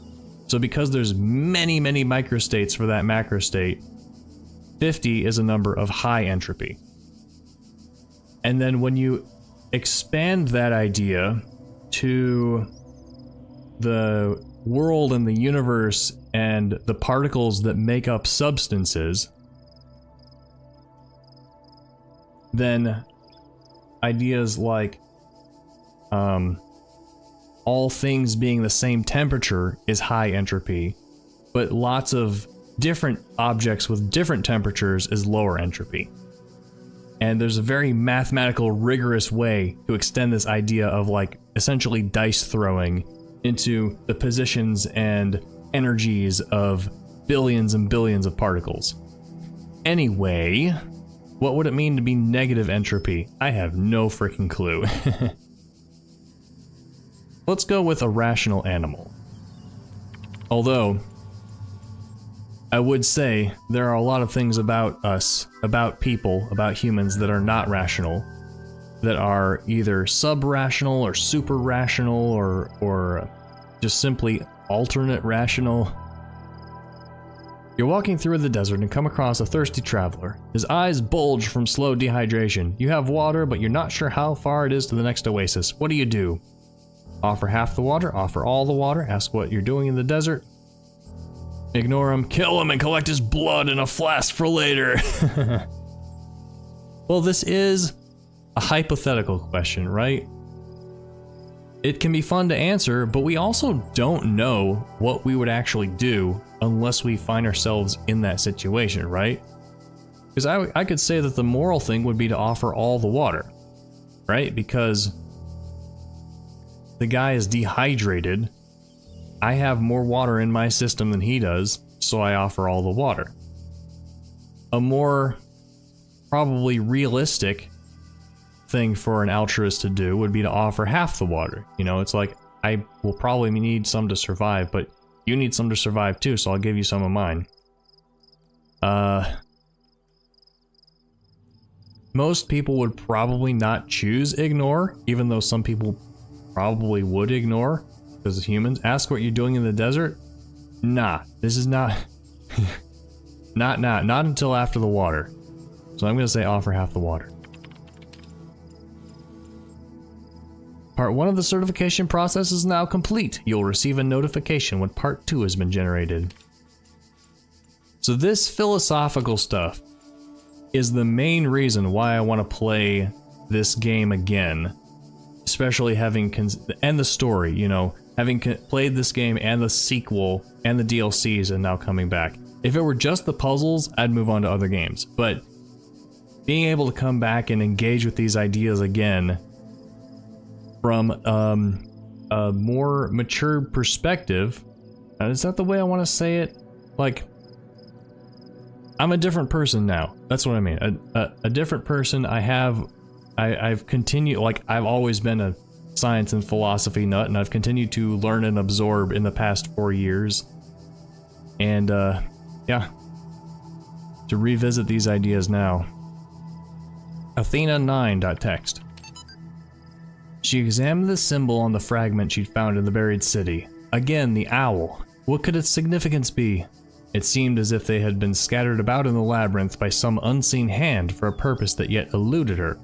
So because there's many, many microstates for that macro state, 50 is a number of high entropy. And then when you expand that idea to the world and the universe and the particles that make up substances, then ideas like all things being the same temperature is high entropy, but lots of different objects with different temperatures is lower entropy. And there's a very mathematical, rigorous way to extend this idea of like essentially dice throwing into the positions and energies of billions and billions of particles. Anyway, what would it mean to be negative entropy? I have no freaking clue. Let's go with a rational animal. Although, I would say there are a lot of things about us, about people, about humans that are not rational, that are either sub-rational or super-rational or just simply alternate rational. You're walking through the desert and come across a thirsty traveler. His eyes bulge from slow dehydration. You have water, but you're not sure how far it is to the next oasis. What do? Offer half the water, offer all the water, ask what you're doing in the desert. Ignore him, kill him, and collect his blood in a flask for later. Well, this is a hypothetical question, right? It can be fun to answer, but we also don't know what we would actually do unless we find ourselves in that situation, right? Because I could say that the moral thing would be to offer all the water, right? Because the guy is dehydrated. I have more water in my system than he does, so I offer all the water. A more probably realistic thing for an altruist to do would be to offer half the water. You know, it's like, I will probably need some to survive, but you need some to survive too, so I'll give you some of mine. Most people would probably not choose ignore, even though some people probably would ignore. Because humans, ask what you're doing in the desert? Nah, this is not... not until after the water. So I'm gonna say offer half the water. Part 1 of the certification process is now complete. You'll receive a notification when Part 2 has been generated. So this philosophical stuff is the main reason why I want to play this game again. Especially having... and the story, you know. Having played this game and the sequel and the DLCs and now coming back. If it were just the puzzles, I'd move on to other games. But being able to come back and engage with these ideas again from a more mature perspective, is that the way I want to say it? Like, I'm a different person now. That's what I mean. A different person. I've continued, like, I've always been a science and philosophy nut, and I've continued to learn and absorb in the past 4 years. And, yeah. To revisit these ideas now. Athena9.text. She examined the symbol on the fragment she'd found in the buried city. Again, the owl. What could its significance be? It seemed as if they had been scattered about in the labyrinth by some unseen hand for a purpose that yet eluded her.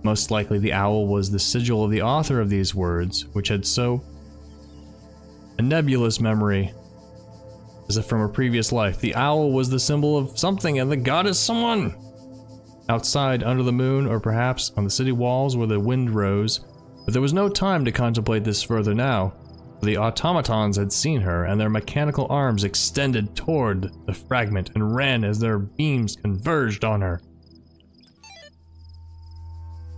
Most likely the owl was the sigil of the author of these words, which had so... a nebulous memory. as if from a previous life. The owl was the symbol of something, and the god is someone. Outside, under the moon, or perhaps on the city walls where the wind rose. But there was no time to contemplate this further now. The automatons had seen her, and their mechanical arms extended toward the fragment and ran as their beams converged on her.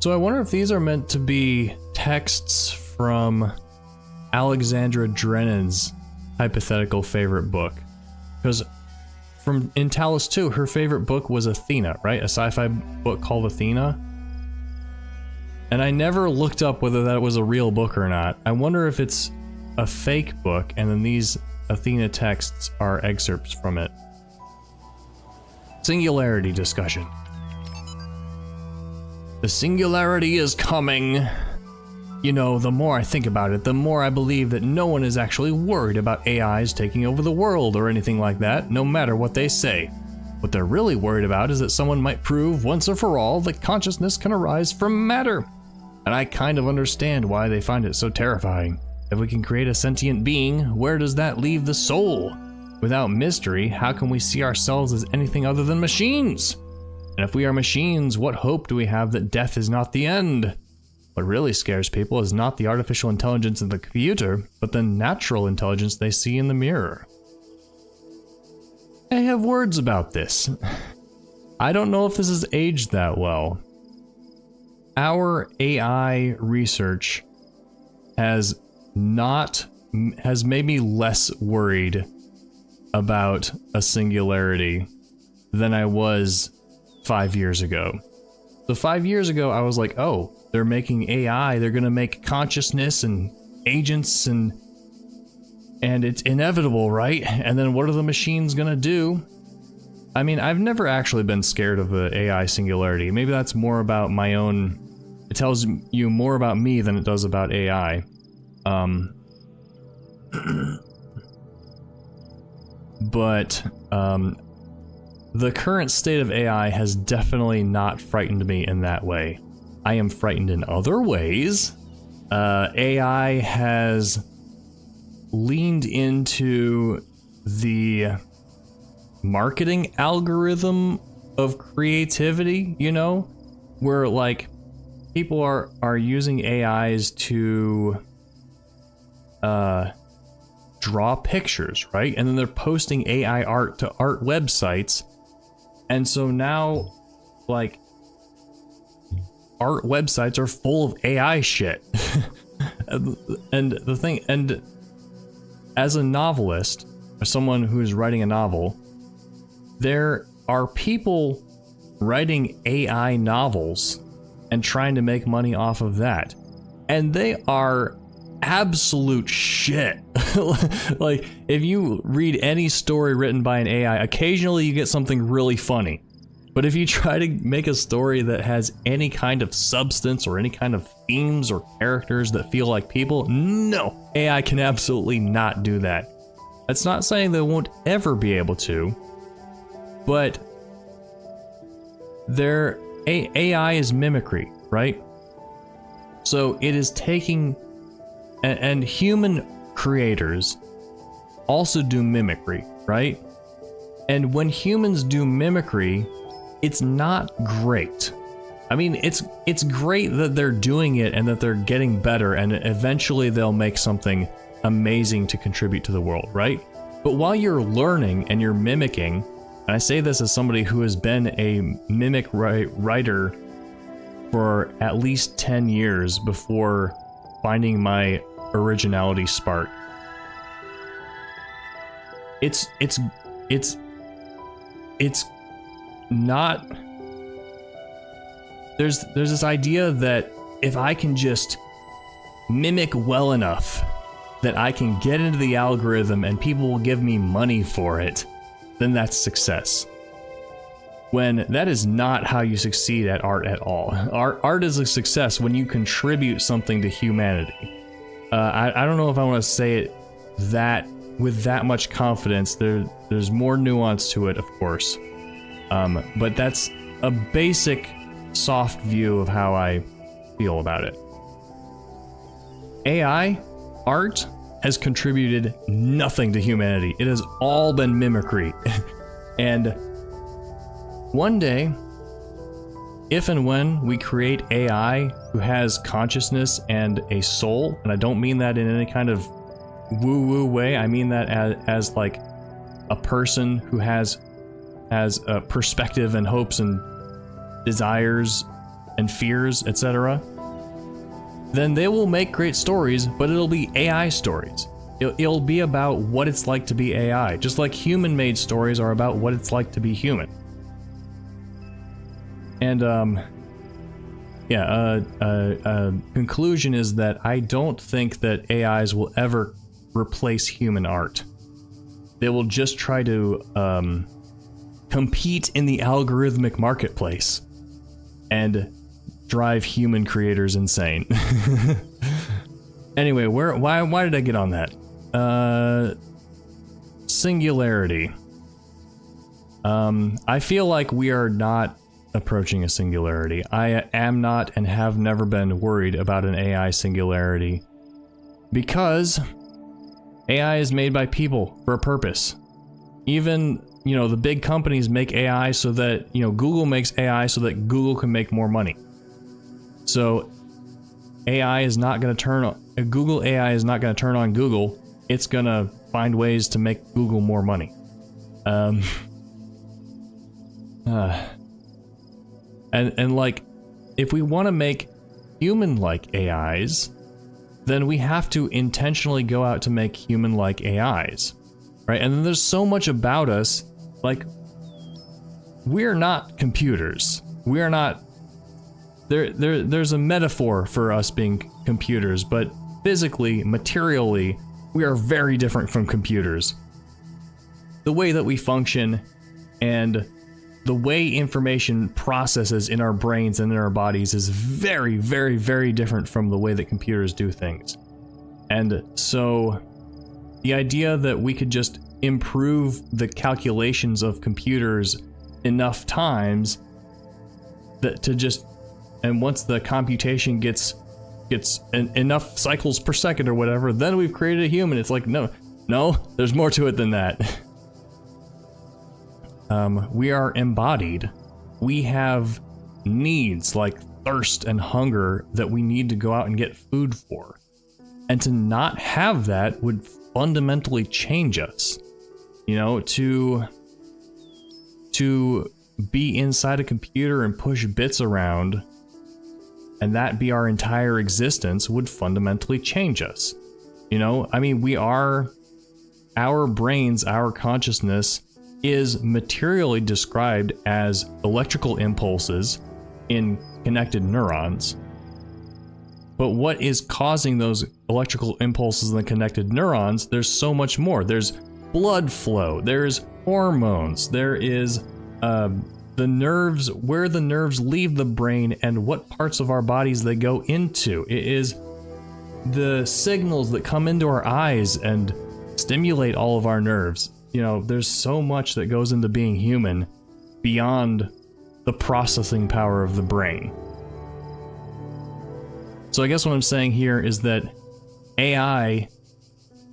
So I wonder if these are meant to be texts from Alexandra Drennan's hypothetical favorite book. Because in Talos 2, her favorite book was Athena, right? A sci-fi book called Athena. And I never looked up whether that was a real book or not. I wonder if it's a fake book, and then these Athena texts are excerpts from it. Singularity discussion. The singularity is coming. You know, the more I think about it, the more I believe that no one is actually worried about AIs taking over the world or anything like that, no matter what they say. What they're really worried about is that someone might prove once and for all that consciousness can arise from matter. And I kind of understand why they find it so terrifying. If we can create a sentient being, where does that leave the soul? Without mystery, how can we see ourselves as anything other than machines? And if we are machines, what hope do we have that death is not the end? What really scares people is not the artificial intelligence in the computer, but the natural intelligence they see in the mirror. I have words about this. I don't know if this has aged that well. Our AI research has made me less worried about a singularity than I was 5 years ago. So 5 years ago, I was like, oh, they're making AI, they're gonna make consciousness and agents and it's inevitable, right? And then what are the machines gonna do? I mean, I've never actually been scared of the AI singularity. Maybe that's more about my own, it tells you more about me than it does about AI. But the current state of AI has definitely not frightened me in that way. I am frightened in other ways. AI has leaned into the marketing algorithm of creativity, you know, where like people are using AIs to draw pictures, right? And then they're posting AI art to art websites. And so now, like, art websites are full of AI shit. And the thing, and as a novelist, or someone who is writing a novel, there are people writing AI novels and trying to make money off of that. And they are absolute shit. Like, if you read any story written by an AI, occasionally you get something really funny. But if you try to make a story that has any kind of substance or any kind of themes or characters that feel like people, no, AI can absolutely not do that. That's not saying they won't ever be able to, but their AI is mimicry, right? So it is taking, and human creators also do mimicry, right? And when humans do mimicry, it's not great. I mean, it's great that they're doing it and that they're getting better, and eventually they'll make something amazing to contribute to the world, right? But while you're learning and you're mimicking, and I say this as somebody who has been a mimic writer for at least 10 years before finding my originality spark. It's not, there's this idea that if I can just mimic well enough that I can get into the algorithm and people will give me money for it, then that's success. When that is not how you succeed at art at all. Art is a success when you contribute something to humanity. I don't know if I want to say it that with that much confidence. There's more nuance to it, of course. But that's a basic, soft view of how I feel about it. AI, art, has contributed nothing to humanity. It has all been mimicry. And one day, if and when we create AI who has consciousness and a soul, and I don't mean that in any kind of woo-woo way, I mean that as like a person who has a perspective and hopes and desires and fears, etc., then they will make great stories, but it'll be AI stories. It'll be about what it's like to be AI, just like human-made stories are about what it's like to be human. And conclusion is that I don't think that AIs will ever replace human art. They will just try to compete in the algorithmic marketplace and drive human creators insane. Anyway, why did I get on that? Singularity. I feel like we are not approaching a singularity. I am not and have never been worried about an AI singularity because AI is made by people for a purpose. Even, the big companies make AI so that, Google makes AI so that Google can make more money. So AI is not going to turn on, Google AI is not going to turn on Google. It's going to find ways to make Google more money. And like, if we want to make human-like AIs, then we have to intentionally go out to make human-like AIs, right? And then there's so much about us, like, we're not computers. We are not. There's a metaphor for us being computers, but physically, materially, we are very different from computers. The way that we function and the way information processes in our brains and in our bodies is very, very, very different from the way that computers do things. And so the idea that we could just improve the calculations of computers enough times that to just, and once the computation gets enough cycles per second or whatever, then we've created a human. It's like, no, there's more to it than that. We are embodied. We have needs like thirst and hunger that we need to go out and get food for. And to not have that would fundamentally change us. To be inside a computer and push bits around and that be our entire existence would fundamentally change us. Our brains, our consciousness is materially described as electrical impulses in connected neurons. But what is causing those electrical impulses in the connected neurons? There's so much more. There's blood flow, there's hormones, there is the nerves, where the nerves leave the brain and what parts of our bodies they go into. It is the signals that come into our eyes and stimulate all of our nerves. There's so much that goes into being human beyond the processing power of the brain. So I guess what I'm saying here is that AI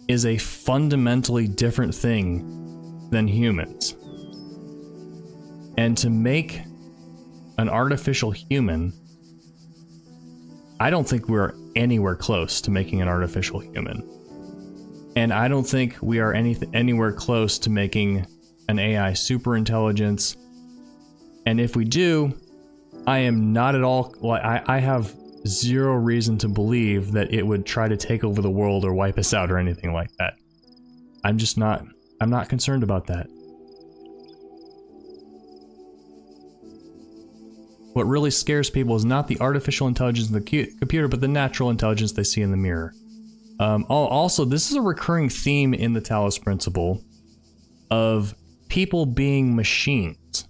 is a fundamentally different thing than humans. And to make an artificial human, I don't think we're anywhere close to making an artificial human. And I don't think we are anywhere close to making an AI superintelligence. And if we do, I am not at all, I have zero reason to believe that it would try to take over the world or wipe us out or anything like that. I'm not concerned about that. What really scares people is not the artificial intelligence in the computer, but the natural intelligence they see in the mirror. Also, this is a recurring theme in the Talos Principle of people being machines.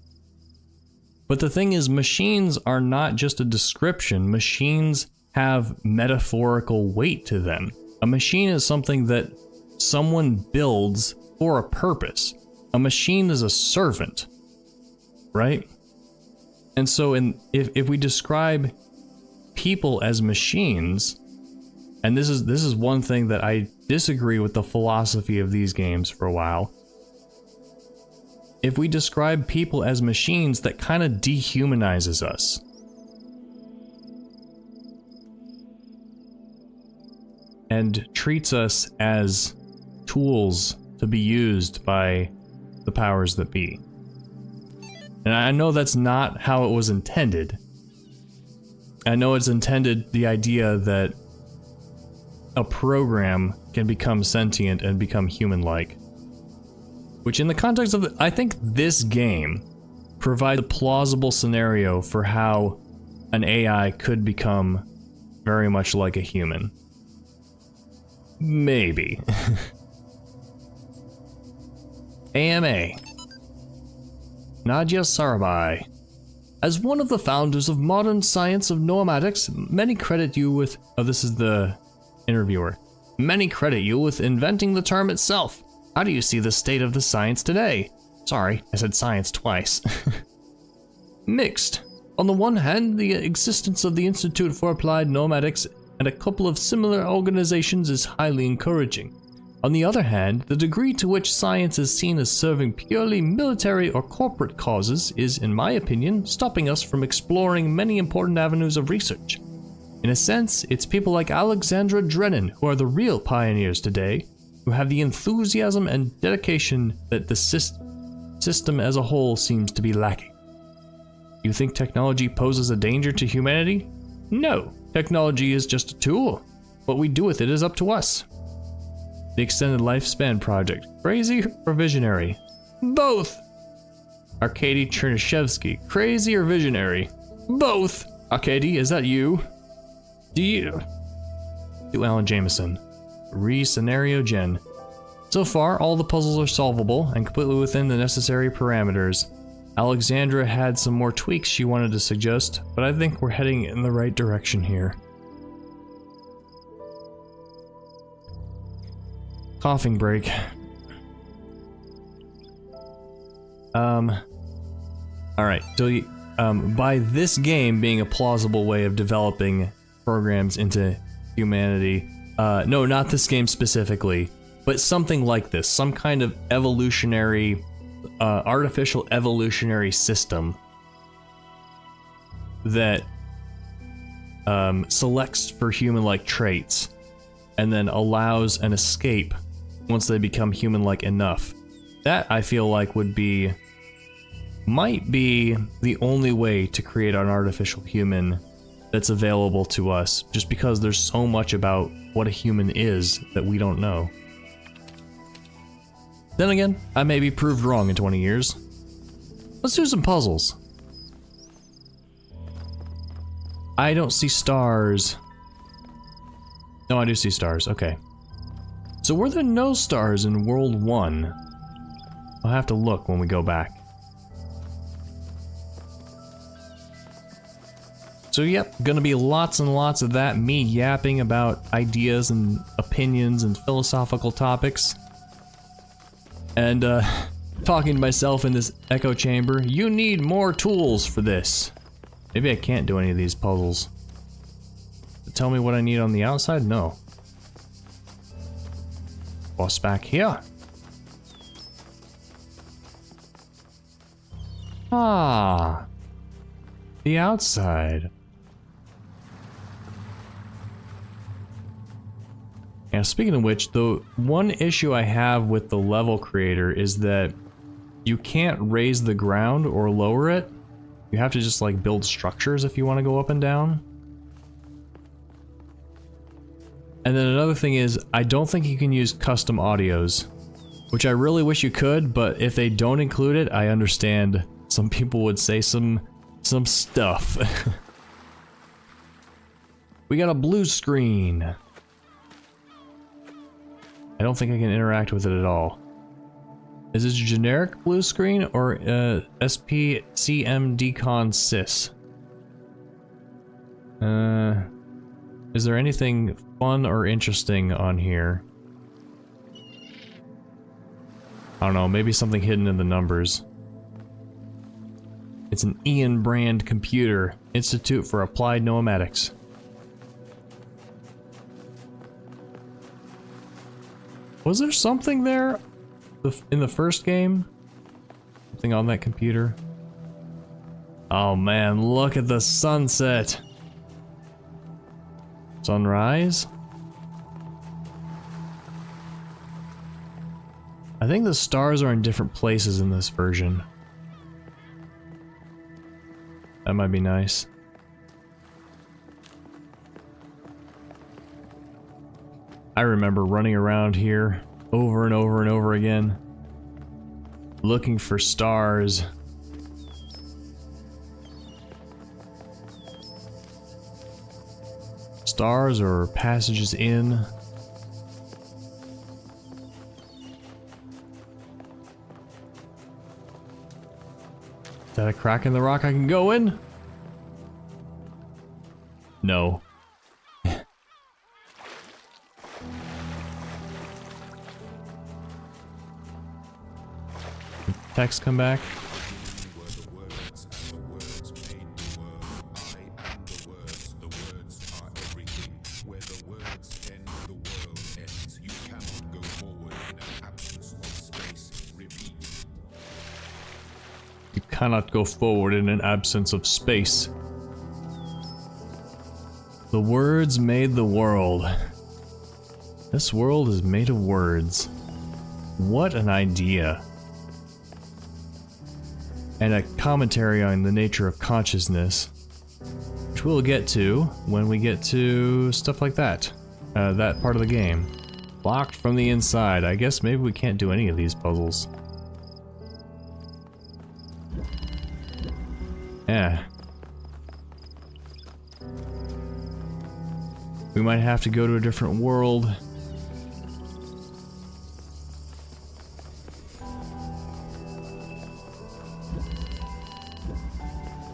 But the thing is, machines are not just a description. Machines have metaphorical weight to them. A machine is something that someone builds for a purpose. A machine is a servant, right? And so if we describe people as machines, and this is one thing that I disagree with the philosophy of these games for a while. If we describe people as machines, that kind of dehumanizes us. And treats us as tools to be used by the powers that be. And I know that's not how it was intended. I know it's intended the idea that a program can become sentient and become human-like. Which in the context of I think this game provides a plausible scenario for how an AI could become very much like a human. Maybe. AMA. Nadia Sarabhai. As one of the founders of modern science of nomadix, many credit you with... Oh, this is the interviewer. Many credit you with inventing the term itself. How do you see the state of the science today? Sorry, I said science twice. Mixed. On the one hand, the existence of the Institute for Applied Nomadics and a couple of similar organizations is highly encouraging. On the other hand, the degree to which science is seen as serving purely military or corporate causes is, in my opinion, stopping us from exploring many important avenues of research. In a sense, it's people like Alexandra Drennan who are the real pioneers today, who have the enthusiasm and dedication that the system as a whole seems to be lacking. You think technology poses a danger to humanity? No, technology is just a tool. What we do with it is up to us. The Extended Lifespan Project, crazy or visionary? Both! Arkady Chernyshevsky, crazy or visionary? Both! Arkady, is that you? Do Alan Jameson. Re-scenario gen. So far, all the puzzles are solvable and completely within the necessary parameters. Alexandra had some more tweaks she wanted to suggest, but I think we're heading in the right direction here. Coughing break. Alright, so by this game being a plausible way of developing programs into humanity, no, not this game specifically, but something like this, some kind of evolutionary, artificial evolutionary system that selects for human-like traits and then allows an escape once they become human-like enough. That, I feel like, might be the only way to create an artificial human that's available to us, just because there's so much about what a human is that we don't know. Then again, I may be proved wrong in 20 years. Let's do some puzzles. I don't see stars. No, I do see stars, okay. So were there no stars in World 1? I'll have to look when we go back. So yep, gonna be lots and lots of that, me yapping about ideas and opinions and philosophical topics. And talking to myself in this echo chamber. You need more tools for this. Maybe I can't do any of these puzzles. Tell me what I need on the outside? No. What's back here? Ah. The outside. Now, speaking of which, the one issue I have with the level creator is that you can't raise the ground or lower it. You have to just like build structures if you want to go up and down. And then another thing is, I don't think you can use custom audios, which I really wish you could, but if they don't include it, I understand some people would say some stuff. We got a blue screen. I don't think I can interact with it at all. Is this a generic blue screen or SPCM Decon Sys? Is there anything fun or interesting on here? I don't know, maybe something hidden in the numbers. It's an Ian brand computer, Institute for Applied Nomadics. Was there something there in the first game? Something on that computer? Oh man, look at the sunset. Sunrise? I think the stars are in different places in this version. That might be nice. I remember running around here over and over and over again, looking for stars. Stars or passages in. Is that a crack in the rock I can go in? No. Text come back. You cannot go forward in an absence of space. The words made the world. This world is made of words. What an idea. And a commentary on the nature of consciousness, which we'll get to when we get to stuff like that. That part of the game. Locked from the inside. I guess maybe we can't do any of these puzzles. Yeah. We might have to go to a different world.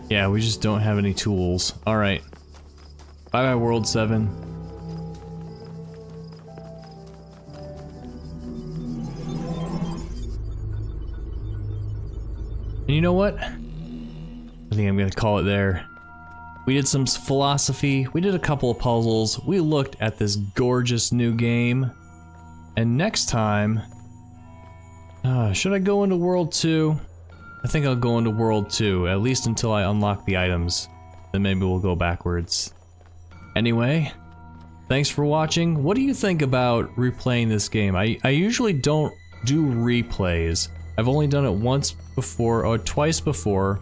Yeah, we just don't have any tools. Alright. Bye bye, World 7. And you know what? I think I'm gonna call it there. We did some philosophy, we did a couple of puzzles, we looked at this gorgeous new game. And next time... should I go into World 2? I think I'll go into World 2, at least until I unlock the items. Then maybe we'll go backwards. Anyway, thanks for watching. What do you think about replaying this game? I usually don't do replays. I've only done it once before, or twice before.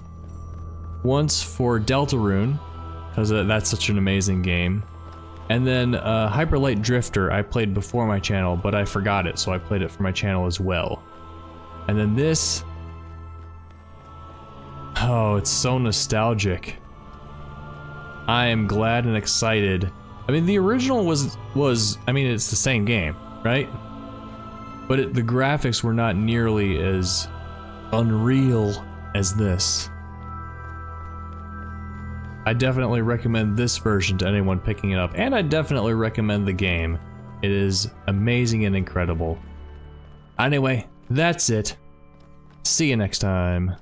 Once for Deltarune, because that's such an amazing game. And then Hyper Light Drifter I played before my channel, but I forgot it, so I played it for my channel as well. And then this... Oh, it's so nostalgic. I am glad and excited. I mean, the original was I mean, it's the same game, right? But the graphics were not nearly as unreal as this. I definitely recommend this version to anyone picking it up, and I definitely recommend the game. It is amazing and incredible. Anyway, that's it. See you next time.